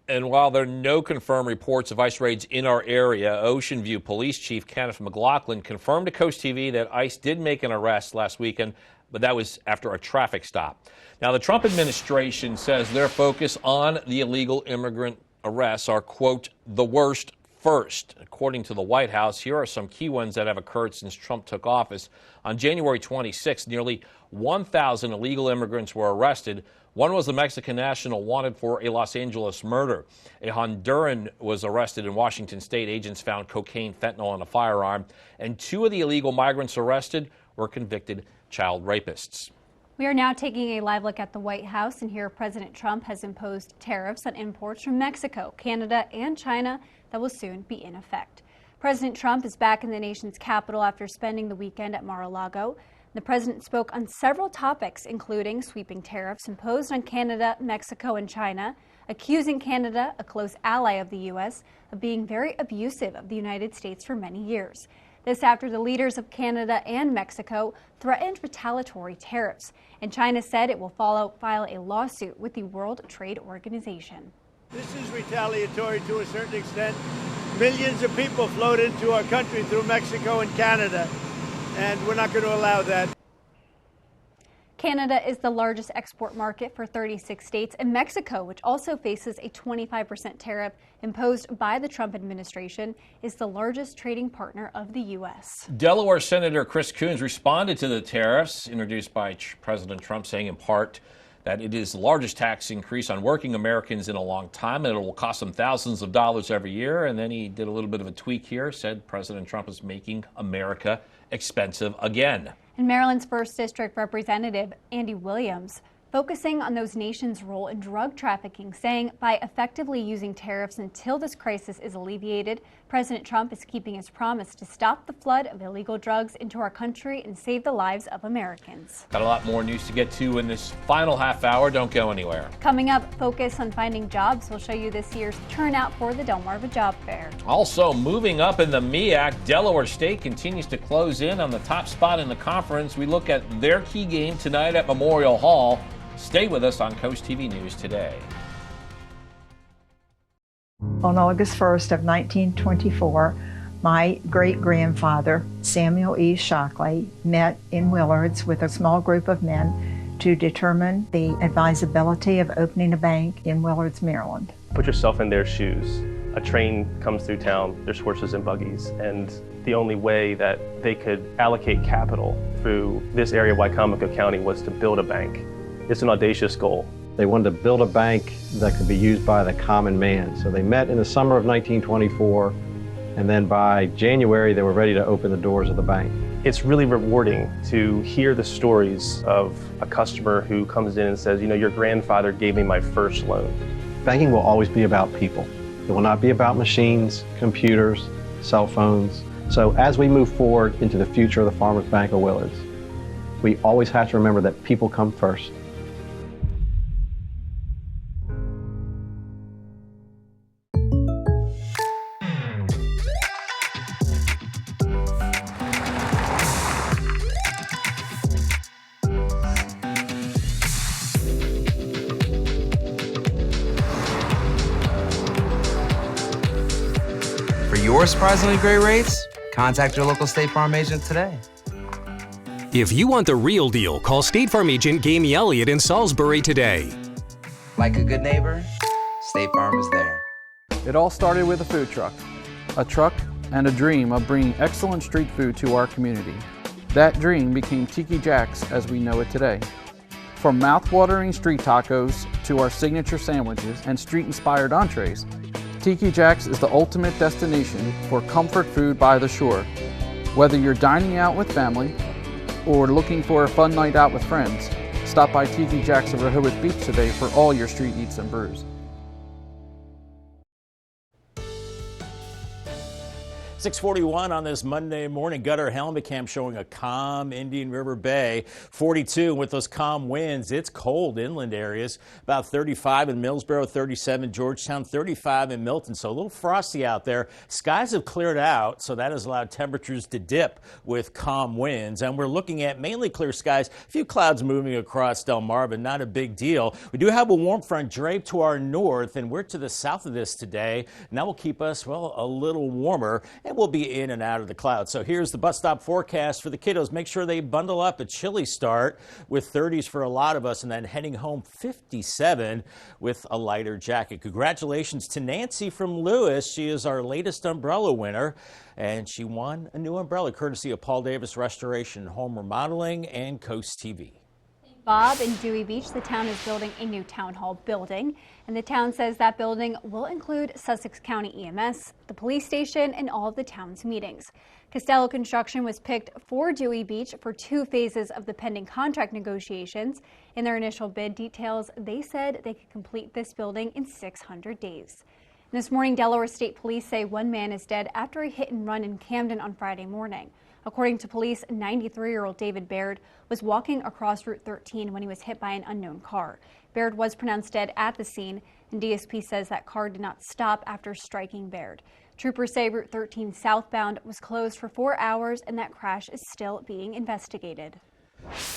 And while there are no confirmed reports of ICE raids in our area, Ocean View Police Chief Kenneth McLaughlin confirmed to Coast TV that ICE did make an arrest last weekend, but that was after a traffic stop. Now, the Trump administration says their focus on the illegal immigrant arrests are, quote, the worst first. According to the White House, here are some key ones that have occurred since Trump took office. On January 26, nearly 1,000 illegal immigrants were arrested. One was a Mexican national wanted for a Los Angeles murder. A Honduran was arrested in Washington state. Agents found cocaine, fentanyl, and a firearm. And 2 of the illegal migrants arrested were convicted child rapists.
We are now taking a live look at the White House, and here President Trump has imposed tariffs on imports from Mexico, Canada, and China that will soon be in effect. President Trump is back in the nation's capital after spending the weekend at Mar-a-Lago. The president spoke on several topics, including sweeping tariffs imposed on Canada, Mexico, and China, accusing Canada, a close ally of the U.S., of being very abusive of the United States for many years. This after the leaders of Canada and Mexico threatened retaliatory tariffs, and China said it will file a lawsuit with the World Trade Organization.
This is retaliatory to a certain extent. Millions of people flowed into our country through Mexico and Canada, and we're not going to allow that.
Canada is the largest export market for 36 states, and Mexico, which also faces a 25% tariff imposed by the Trump administration, is the largest trading partner of the U.S.
Delaware Senator Chris Coons responded to the tariffs introduced by President Trump, saying in part that it is the largest tax increase on working Americans in a long time, and it will cost them thousands of dollars every year. And then he did a little bit of a tweak here, said President Trump is making America expensive again.
And Maryland's 1st District Representative Andy Williams focusing on those nations' role in drug trafficking, saying by effectively using tariffs until this crisis is alleviated, President Trump is keeping his promise to stop the flood of illegal drugs into our country and save the lives of Americans.
Got a lot more news to get to in this final half hour. Don't go anywhere.
Coming up, focus on finding jobs. We'll show you this year's turnout for the Delmarva Job Fair.
Also, moving up in the MEAC, Delaware State continues to close in on the top spot in the conference. We look at their key game tonight at Memorial Hall. Stay with us on Coast TV News today.
On August 1st of 1924, my great-grandfather, Samuel E. Shockley, met in Willards with a small group of men to determine the advisability of opening a bank in Willards, Maryland.
Put yourself in their shoes. A train comes through town, there's horses and buggies, and the only way that they could allocate capital through this area of Wicomico County was to build a bank. It's an audacious goal.
They wanted to build a bank that could be used by the common man. So they met in the summer of 1924, and then by January they were ready to open the doors of the bank.
It's really rewarding to hear the stories of a customer who comes in and says, you know, your grandfather gave me my first loan.
Banking will always be about people. It will not be about machines, computers, cell phones. So as we move forward into the future of the Farmers Bank of Willards, we always have to remember that people come first.
For your surprisingly great rates, contact your local State Farm agent today.
If you want the real deal, call State Farm agent Gamey Elliott in Salisbury today.
Like a good neighbor, State Farm is there.
It all started with a food truck and a dream of bringing excellent street food to our community. That dream became Tiki Jack's as we know it today. From mouth-watering street tacos to our signature sandwiches and street-inspired entrees, Tiki Jack's is the ultimate destination for comfort food by the shore. Whether you're dining out with family or looking for a fun night out with friends, stop by Tiki Jack's of Rehoboth Beach today for all your street eats and brews.
6:41 on this Monday morning. Gutter helmet cam showing a calm Indian River Bay. 42 with those calm winds. It's cold inland areas. About 35 in Millsboro, 37 Georgetown, 35 in Milton. So a little frosty out there. Skies have cleared out, so that has allowed temperatures to dip with calm winds. And we're looking at mainly clear skies. A few clouds moving across Delmarva. Not a big deal. We do have a warm front draped to our north, and we're to the south of this today. And that will keep us, well, a little warmer. And we'll be in and out of the clouds. So here's the bus stop forecast for the kiddos. Make sure they bundle up. A chilly start with 30s for a lot of us, and then heading home 57 with a lighter jacket. Congratulations to Nancy from Lewis. She is our latest umbrella winner, and she won a new umbrella courtesy of Paul Davis Restoration, Home Remodeling, and Coast TV.
Bob, in Dewey Beach, the town is building a new town hall building, and the town says that building will include Sussex County EMS, the police station, and all of the town's meetings. Costello Construction was picked for Dewey Beach for 2 phases of the pending contract negotiations. In their initial bid details, they said they could complete this building in 600 days. And this morning, Delaware State Police say 1 man is dead after a hit and run in Camden on Friday morning. According to police, 93-year-old David Baird was walking across Route 13 when he was hit by an unknown car. Baird was pronounced dead at the scene, and DSP says that car did not stop after striking Baird. Troopers say Route 13 southbound was closed for 4 hours, and that crash is still being investigated.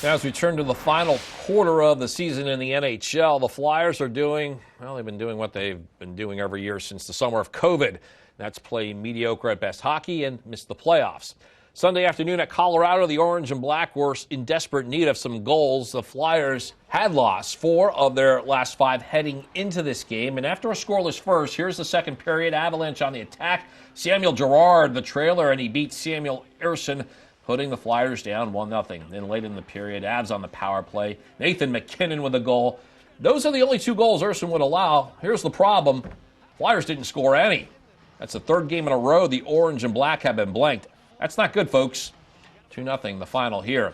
Now, as we turn to the final quarter of the season in the NHL, the Flyers are doing, well, they've been doing what they've been doing every year since the summer of COVID. That's play mediocre at best hockey and miss the playoffs. Sunday afternoon at Colorado, the Orange and Black were in desperate need of some goals. The Flyers had lost 4 of their last 5 heading into this game. And after a scoreless first, here's the second period. Avalanche on the attack. Samuel Girard, the trailer, and he beat Samuel Ersson, putting the Flyers down 1-0. Then late in the period, Avs on the power play. Nathan McKinnon with a goal. Those are the only 2 goals Ersson would allow. Here's the problem. Flyers didn't score any. That's the 3rd game in a row the Orange and Black have been blanked. That's not good, folks. 2-0 the final here.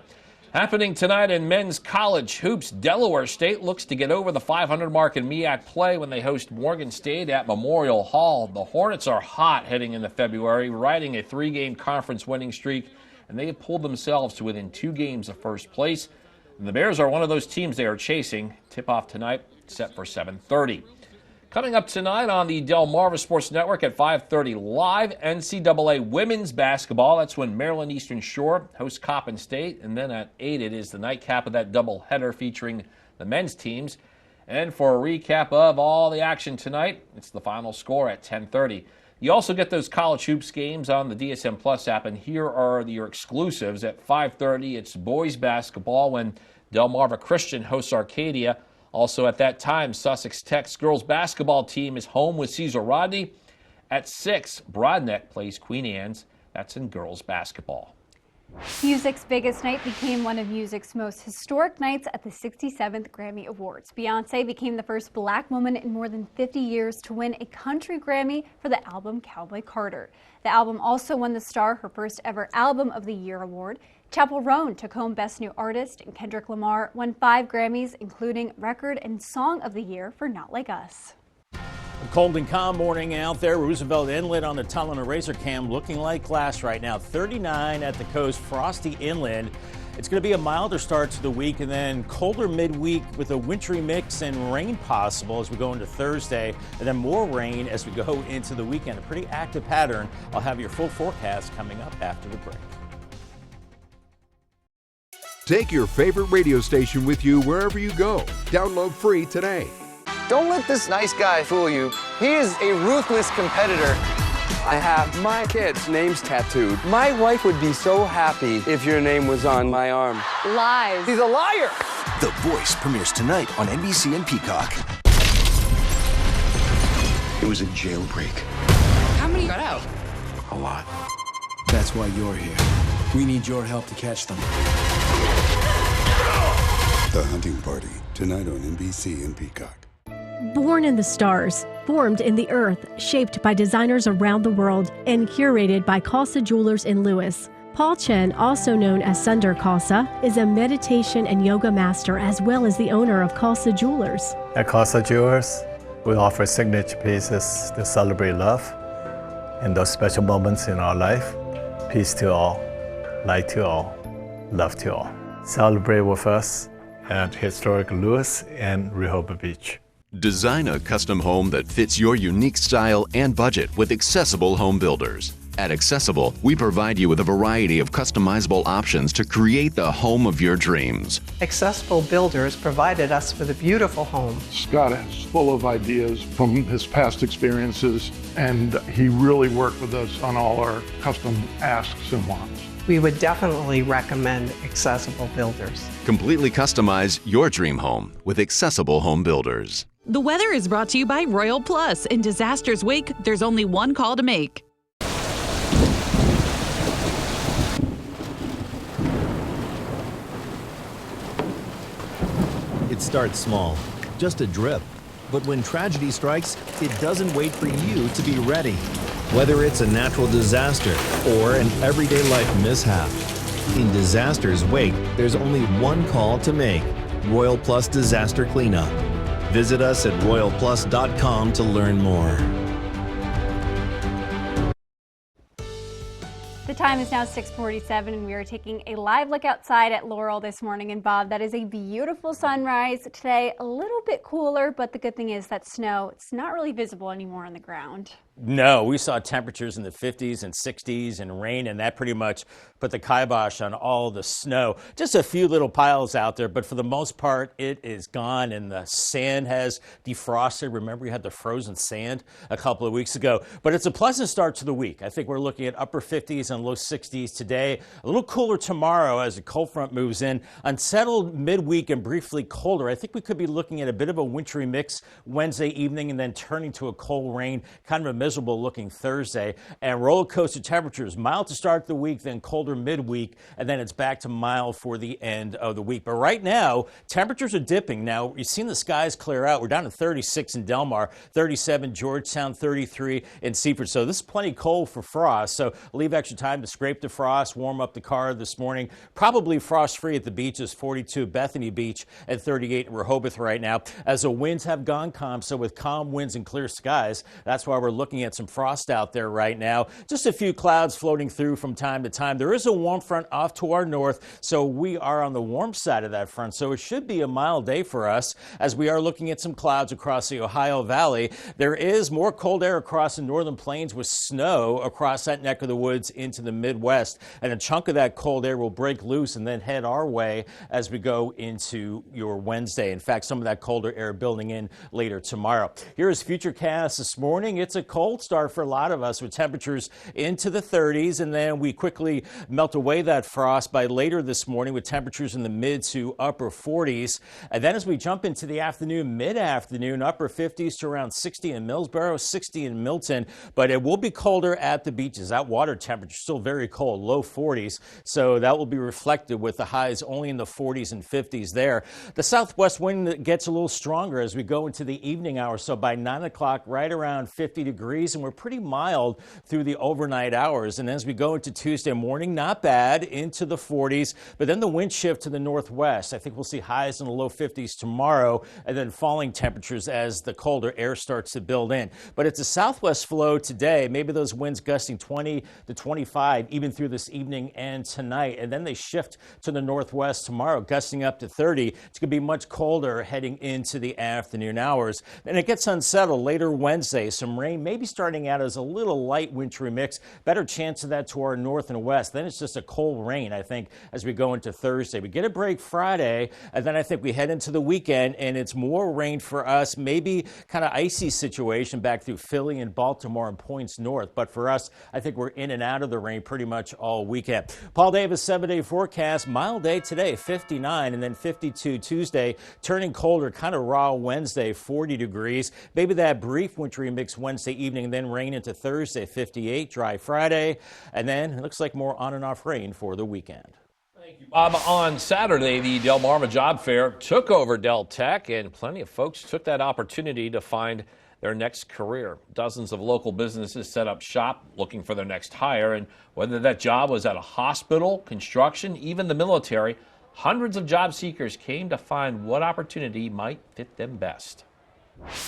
Happening tonight in men's college hoops, Delaware State looks to get over the 500 mark in MEAC play when they host Morgan State at Memorial Hall. The Hornets are hot heading into February, riding a 3-game conference winning streak, and they have pulled themselves to within 2 games of first place. And the Bears are one of those teams they are chasing. Tip-off tonight set for 7:30. Coming up tonight on the Delmarva Sports Network at 5:30 live, NCAA women's basketball. That's when Maryland Eastern Shore hosts Coppin State. And then at 8 it is the nightcap of that doubleheader featuring the men's teams. And for a recap of all the action tonight, it's the final score at 10:30. You also get those college hoops games on the DSM Plus app, and here are your exclusives. At 5:30, it's boys basketball when Delmarva Christian hosts Arcadia. Also at that time, Sussex Tech's girls basketball team is home with Cesar Rodney. At 6, Broadneck plays Queen Anne's. That's in girls basketball.
Music's biggest night became one of music's most historic nights at the 67th Grammy Awards. Beyoncé became the first black woman in more than 50 years to win a country Grammy for the album Cowboy Carter. The album also won the Star her first ever Album of the Year award. Chappell Roan took home Best New Artist, and Kendrick Lamar won 5 Grammys, including Record and Song of the Year for Not Like Us.
A cold and calm morning out there. Roosevelt Inlet on the tunnel and razor cam looking like glass right now. 39 at the coast, frosty inland. It's going to be a milder start to the week and then colder midweek with a wintry mix and rain possible as we go into Thursday, and then more rain as we go into the weekend. A pretty active pattern. I'll have your full forecast coming up after the break.
Take your favorite radio station with you wherever you go. Download free today.
Don't let this nice guy fool you. He is a ruthless competitor. I have my kids' names tattooed. My wife would be so happy if your name was on my arm.
Lies.
He's a liar.
The Voice premieres tonight on NBC and Peacock. It was a jailbreak.
How many got out?
A lot.
That's why you're here. We need your help to catch them.
The Hunting Party, tonight on NBC and Peacock.
Born in the stars, formed in the earth, shaped by designers around the world, and curated by Khalsa Jewelers in Lewis. Paul Chen, also known as Sunder Khalsa, is a meditation and yoga master as well as the owner of Khalsa Jewelers.
At Khalsa Jewelers, we offer signature pieces to celebrate love in those special moments in our life. Peace to all, light to all, love to all. Celebrate with us at historic Lewis and Rehoboth Beach.
Design a custom home that fits your unique style and budget with Accessible Home Builders. At Accessible, we provide you with a variety of customizable options to create the home of your dreams.
Accessible Builders provided us with a beautiful home.
Scott is full of ideas from his past experiences, and he really worked with us on all our custom asks and wants.
We would definitely recommend Accessible Builders.
Completely customize your dream home with Accessible Home Builders.
The weather is brought to you by Royal Plus. In disaster's wake, there's only one call to make.
It starts small, just a drip. But when tragedy strikes, it doesn't wait for you to be ready. Whether it's a natural disaster or an everyday life mishap. In disaster's wake, there's only one call to make. Royal Plus Disaster Cleanup. Visit us at royalplus.com to learn more.
The time is now 6:47 and we are taking a live look outside at Laurel this morning. And Bob, that is a beautiful sunrise today. A little bit cooler, but the good thing is that snow, it's not really visible anymore on the ground.
No, we saw temperatures in the 50s and 60s and rain, and that pretty much put the kibosh on all the snow. Just a few little piles out there, but for the most part, it is gone, and the sand has defrosted. Remember, we had the frozen sand a couple of weeks ago, but it's a pleasant start to the week. I think we're looking at upper 50s and low 60s today. A little cooler tomorrow as the cold front moves in. Unsettled midweek and briefly colder. I think we could be looking at a bit of a wintry mix Wednesday evening and then turning to a cold rain, kind of a miserable looking Thursday, and roller coaster temperatures, mild to start the week, then colder midweek, and then it's back to mild for the end of the week. But right now, temperatures are dipping. Now, you've seen the skies clear out. We're down to 36 in Delmar, 37 Georgetown, 33 in Seaford. So this is plenty cold for frost. So leave extra time to scrape the frost, warm up the car this morning. Probably frost-free at the beaches, 42 Bethany Beach and 38 in Rehoboth right now, as the winds have gone calm. So with calm winds and clear skies, that's why we're looking looking at some frost out there right now. Just a few clouds floating through from time to time. There is a warm front off to our north, so we are on the warm side of that front. So it should be a mild day for us as we are looking at some clouds across the Ohio Valley. There is more cold air across the northern plains with snow across that neck of the woods into the Midwest. And a chunk of that cold air will break loose and then head our way as we go into your Wednesday. In fact, some of that colder air building in later tomorrow. Here is Futurecast this morning. It's a cold start for a lot of us with temperatures into the 30s, and then we quickly melt away that frost by later this morning with temperatures in the mid to upper 40s. And then as we jump into the afternoon, mid-afternoon, upper 50s to around 60 in Millsboro, 60 in Milton, but it will be colder at the beaches. That water temperature is still very cold, low 40s, so that will be reflected with the highs only in the 40s and 50s there. The southwest wind gets a little stronger as we go into the evening hours, so by 9 o'clock, right around 50 degrees, and we're pretty mild through the overnight hours. And as we go into Tuesday morning, not bad, into the 40s, but then the wind shift to the northwest. I think we'll see highs in the low 50s tomorrow, and then falling temperatures as the colder air starts to build in. But it's a southwest flow today, maybe those winds gusting 20 to 25 even through this evening and tonight, and then they shift to the northwest tomorrow, gusting up to 30. It's going to be much colder heading into the afternoon hours. Then it gets unsettled later Wednesday. Some rain maybe starting out as a little light wintry mix. Better chance of that to our north and west. Then it's just a cold rain, I think, as we go into Thursday. We get a break Friday, and then I think we head into the weekend, and it's more rain for us, maybe kind of icy situation back through Philly and Baltimore and points north. But for us, I think we're in and out of the rain pretty much all weekend. Paul Davis, 7-day forecast. Mild day today, 59, and then 52 Tuesday. Turning colder, kind of raw Wednesday, 40 degrees. Maybe that brief wintry mix Wednesday evening, and then rain into Thursday, 58. Dry Friday, and then it looks like more on and off rain for the weekend.
Bob, on Saturday, the Delmarva Job Fair took over Del Tech, and plenty of folks took that opportunity to find their next career. Dozens of local businesses set up shop looking for their next hire, and whether that job was at a hospital, construction, even the military, hundreds of job seekers came to find what opportunity might fit them best.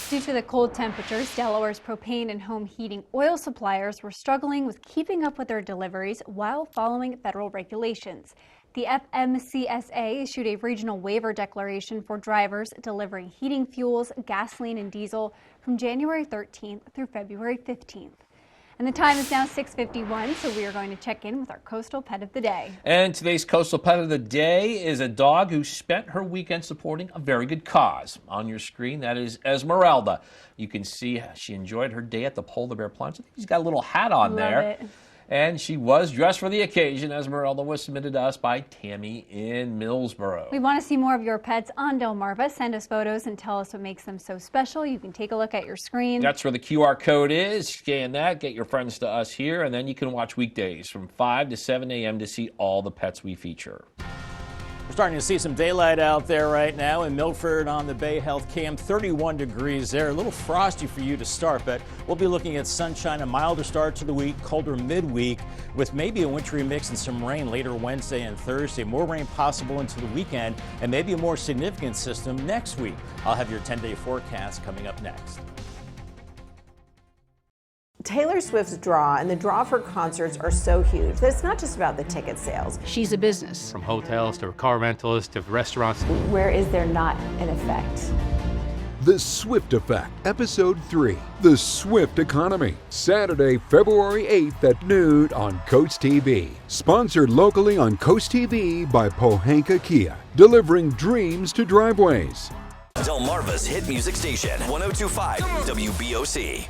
Due to the cold temperatures, Delaware's propane and home heating oil suppliers were struggling with keeping up with their deliveries while following federal regulations. The FMCSA issued a regional waiver declaration for drivers delivering heating fuels, gasoline, and diesel from January 13th through February 15th. And the time is now 6:51, so we are going to check in with our coastal pet of the day.
And today's coastal pet of the day is a dog who spent her weekend supporting a very good cause. On your screen, that is Esmeralda. You can see she enjoyed her day at the Polar Bear Plunge. I think she's got a little hat on there.
Love it.
And she was dressed for the occasion. Esmeralda was submitted to us by Tammy in Millsboro.
We want to see more of your pets on Delmarva. Send us photos and tell us what makes them so special. You can take a look at your screen.
That's where the QR code is. Scan that, get your friends to us here, and then you can watch weekdays from 5 to 7 a.m. to see all the pets we feature.
We're starting to see some daylight out there right now in Milford on the Bay Health Cam. 31 degrees there. A little frosty for you to start, but we'll be looking at sunshine, a milder start to the week, colder midweek with maybe a wintry mix and some rain later Wednesday and Thursday. More rain possible into the weekend and maybe a more significant system next week. I'll have your 10-day forecast coming up next.
Taylor Swift's draw and the draw for concerts are so huge that it's not just about the ticket sales.
She's a business. From hotels to car rentals to restaurants.
Where is there not an effect?
The Swift Effect, Episode 3, The Swift Economy, Saturday, February 8th at noon on CoastTV. Sponsored locally on CoastTV by Pohanka Kia, delivering dreams to driveways.
Delmarva's hit music station, 102.5 WBOC.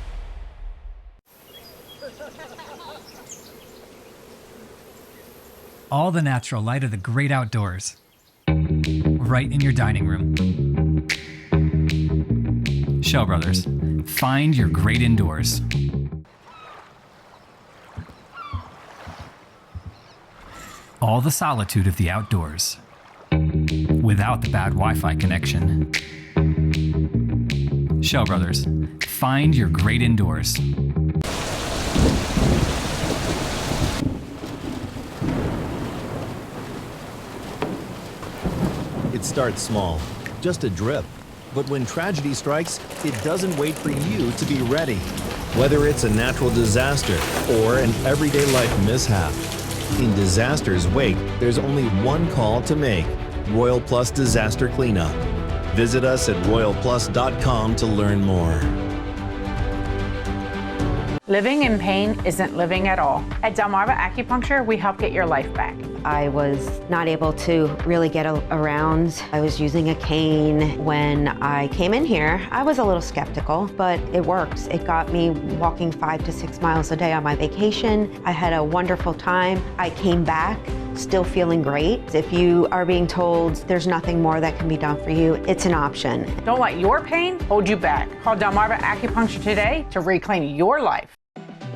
All the natural light of the great outdoors, right in your dining room. Shell Brothers, find your great indoors. All the solitude of the outdoors, without the bad Wi-Fi connection. Shell Brothers, find your great indoors.
It starts small, just a drip. But when tragedy strikes, it doesn't wait for you to be ready. Whether it's a natural disaster or an everyday life mishap, in disaster's wake, there's only one call to make: Royal Plus Disaster Cleanup. Visit us at royalplus.com to learn more.
Living in pain isn't living at all. At Delmarva Acupuncture, we help get your life back.
I was not able to really get around. I was using a cane. When I came in here, I was a little skeptical, but it worked. It got me walking 5 to 6 miles a day on my vacation. I had a wonderful time. I came back still feeling great. If you are being told there's nothing more that can be done for you, it's an option.
Don't let your pain hold you back. Call Delmarva Acupuncture today to reclaim your life.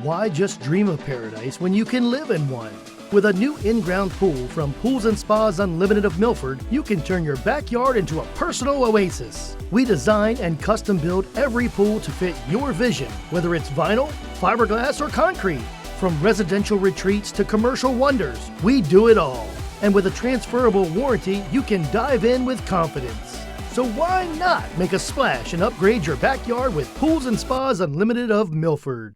Why just dream of paradise when you can live in one? With a new in-ground pool from Pools and Spas Unlimited of Milford, you can turn your backyard into a personal oasis. We design and custom build every pool to fit your vision, whether it's vinyl, fiberglass, or concrete. From residential retreats to commercial wonders, we do it all. And with a transferable warranty, you can dive in with confidence. So why not make a splash and upgrade your backyard with Pools and Spas Unlimited of Milford?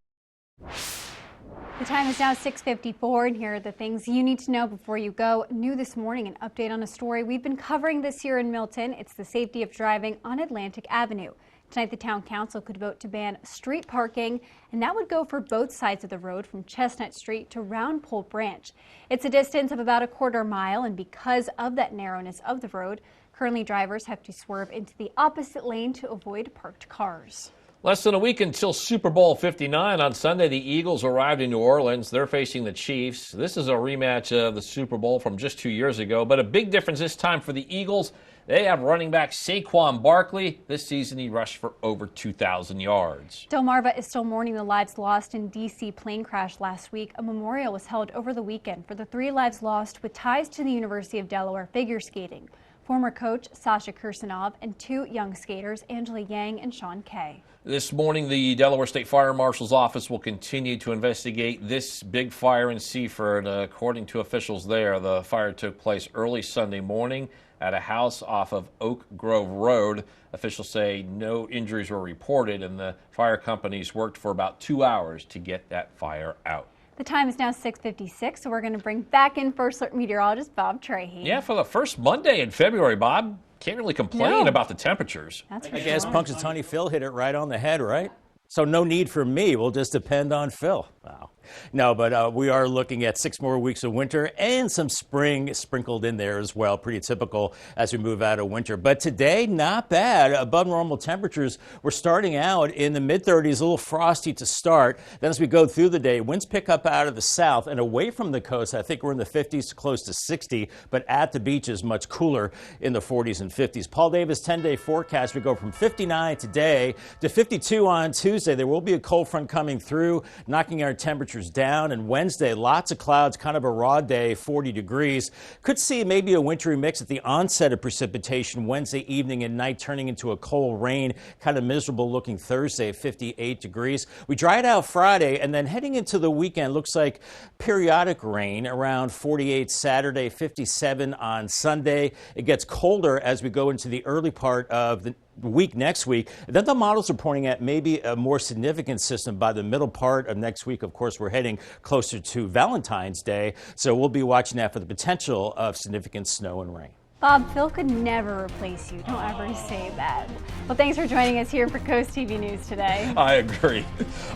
The time is now 6:54, and here are the things you need to know before you go. New this morning, an update on a story we've been covering this year in Milton. It's the safety of driving on Atlantic Avenue. Tonight, the town council could vote to ban street parking, and that would go for both sides of the road from Chestnut Street to Round Pole Branch. It's a distance of about a quarter mile, and because of that narrowness of the road, currently drivers have to swerve into the opposite lane to avoid parked cars.
Less than a week until Super Bowl 59. On Sunday, the Eagles arrived in New Orleans. They're facing the Chiefs. This is a rematch of the Super Bowl from just 2 years ago, but a big difference this time for the Eagles. They have running back Saquon Barkley. This season, he rushed for over 2,000 yards.
Delmarva is still mourning the lives lost in D.C. plane crash last week. A memorial was held over the weekend for the 3 lives lost with ties to the University of Delaware figure skating. Former coach Sasha Kirsanov and 2 young skaters, Angela Yang and Sean Kay.
This morning, the Delaware State Fire Marshal's office will continue to investigate this big fire in Seaford. According to officials there, the fire took place early Sunday morning at a house off of Oak Grove Road. Officials say no injuries were reported, and the fire companies worked for about 2 hours to get that fire out.
The time is now 6:56, so we're going to bring back in First Alert meteorologist Bob Trahey.
Yeah, for the first Monday in February, Bob. Can't really complain about the temperatures.
That's for
I guess
sure.
Punxsutawney Phil hit it right on the head, right? So no need for me. We'll just depend on Phil. Wow. No, but we are looking at 6 more weeks of winter and some spring sprinkled in there as well. Pretty typical as we move out of winter. But today, not bad. Above normal temperatures. We're starting out in the mid-30s, a little frosty to start. Then as we go through the day, winds pick up out of the south and away from the coast. I think we're in the 50s to close to 60, but at the beaches, much cooler in the 40s and 50s. Paul Davis 10-day forecast. We go from 59 today to 52 on Tuesday. There will be a cold front coming through, knocking our temperatures down. And Wednesday, lots of clouds, kind of a raw day, 40 degrees. Could see maybe a wintry mix at the onset of precipitation Wednesday evening and night, turning into a cold rain, kind of miserable looking Thursday, 58 degrees. We dry it out Friday, and then heading into the weekend, looks like periodic rain around 48 Saturday, 57 on Sunday. It gets colder as we go into the early part of the week next week. Then the models are pointing at maybe a more significant system by the middle part of next week. Of course, we're heading closer to Valentine's Day, so we'll be watching that for the potential of significant snow and rain.
Bob, Phil could never replace you. Don't ever say that. Well, thanks for joining us here for Coast TV News today.
I agree.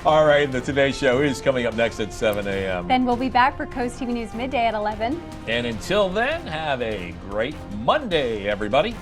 All right, the Today Show is coming up next at 7 a.m.
Then we'll be back for Coast TV News midday at 11.
And until then, have a great Monday, everybody.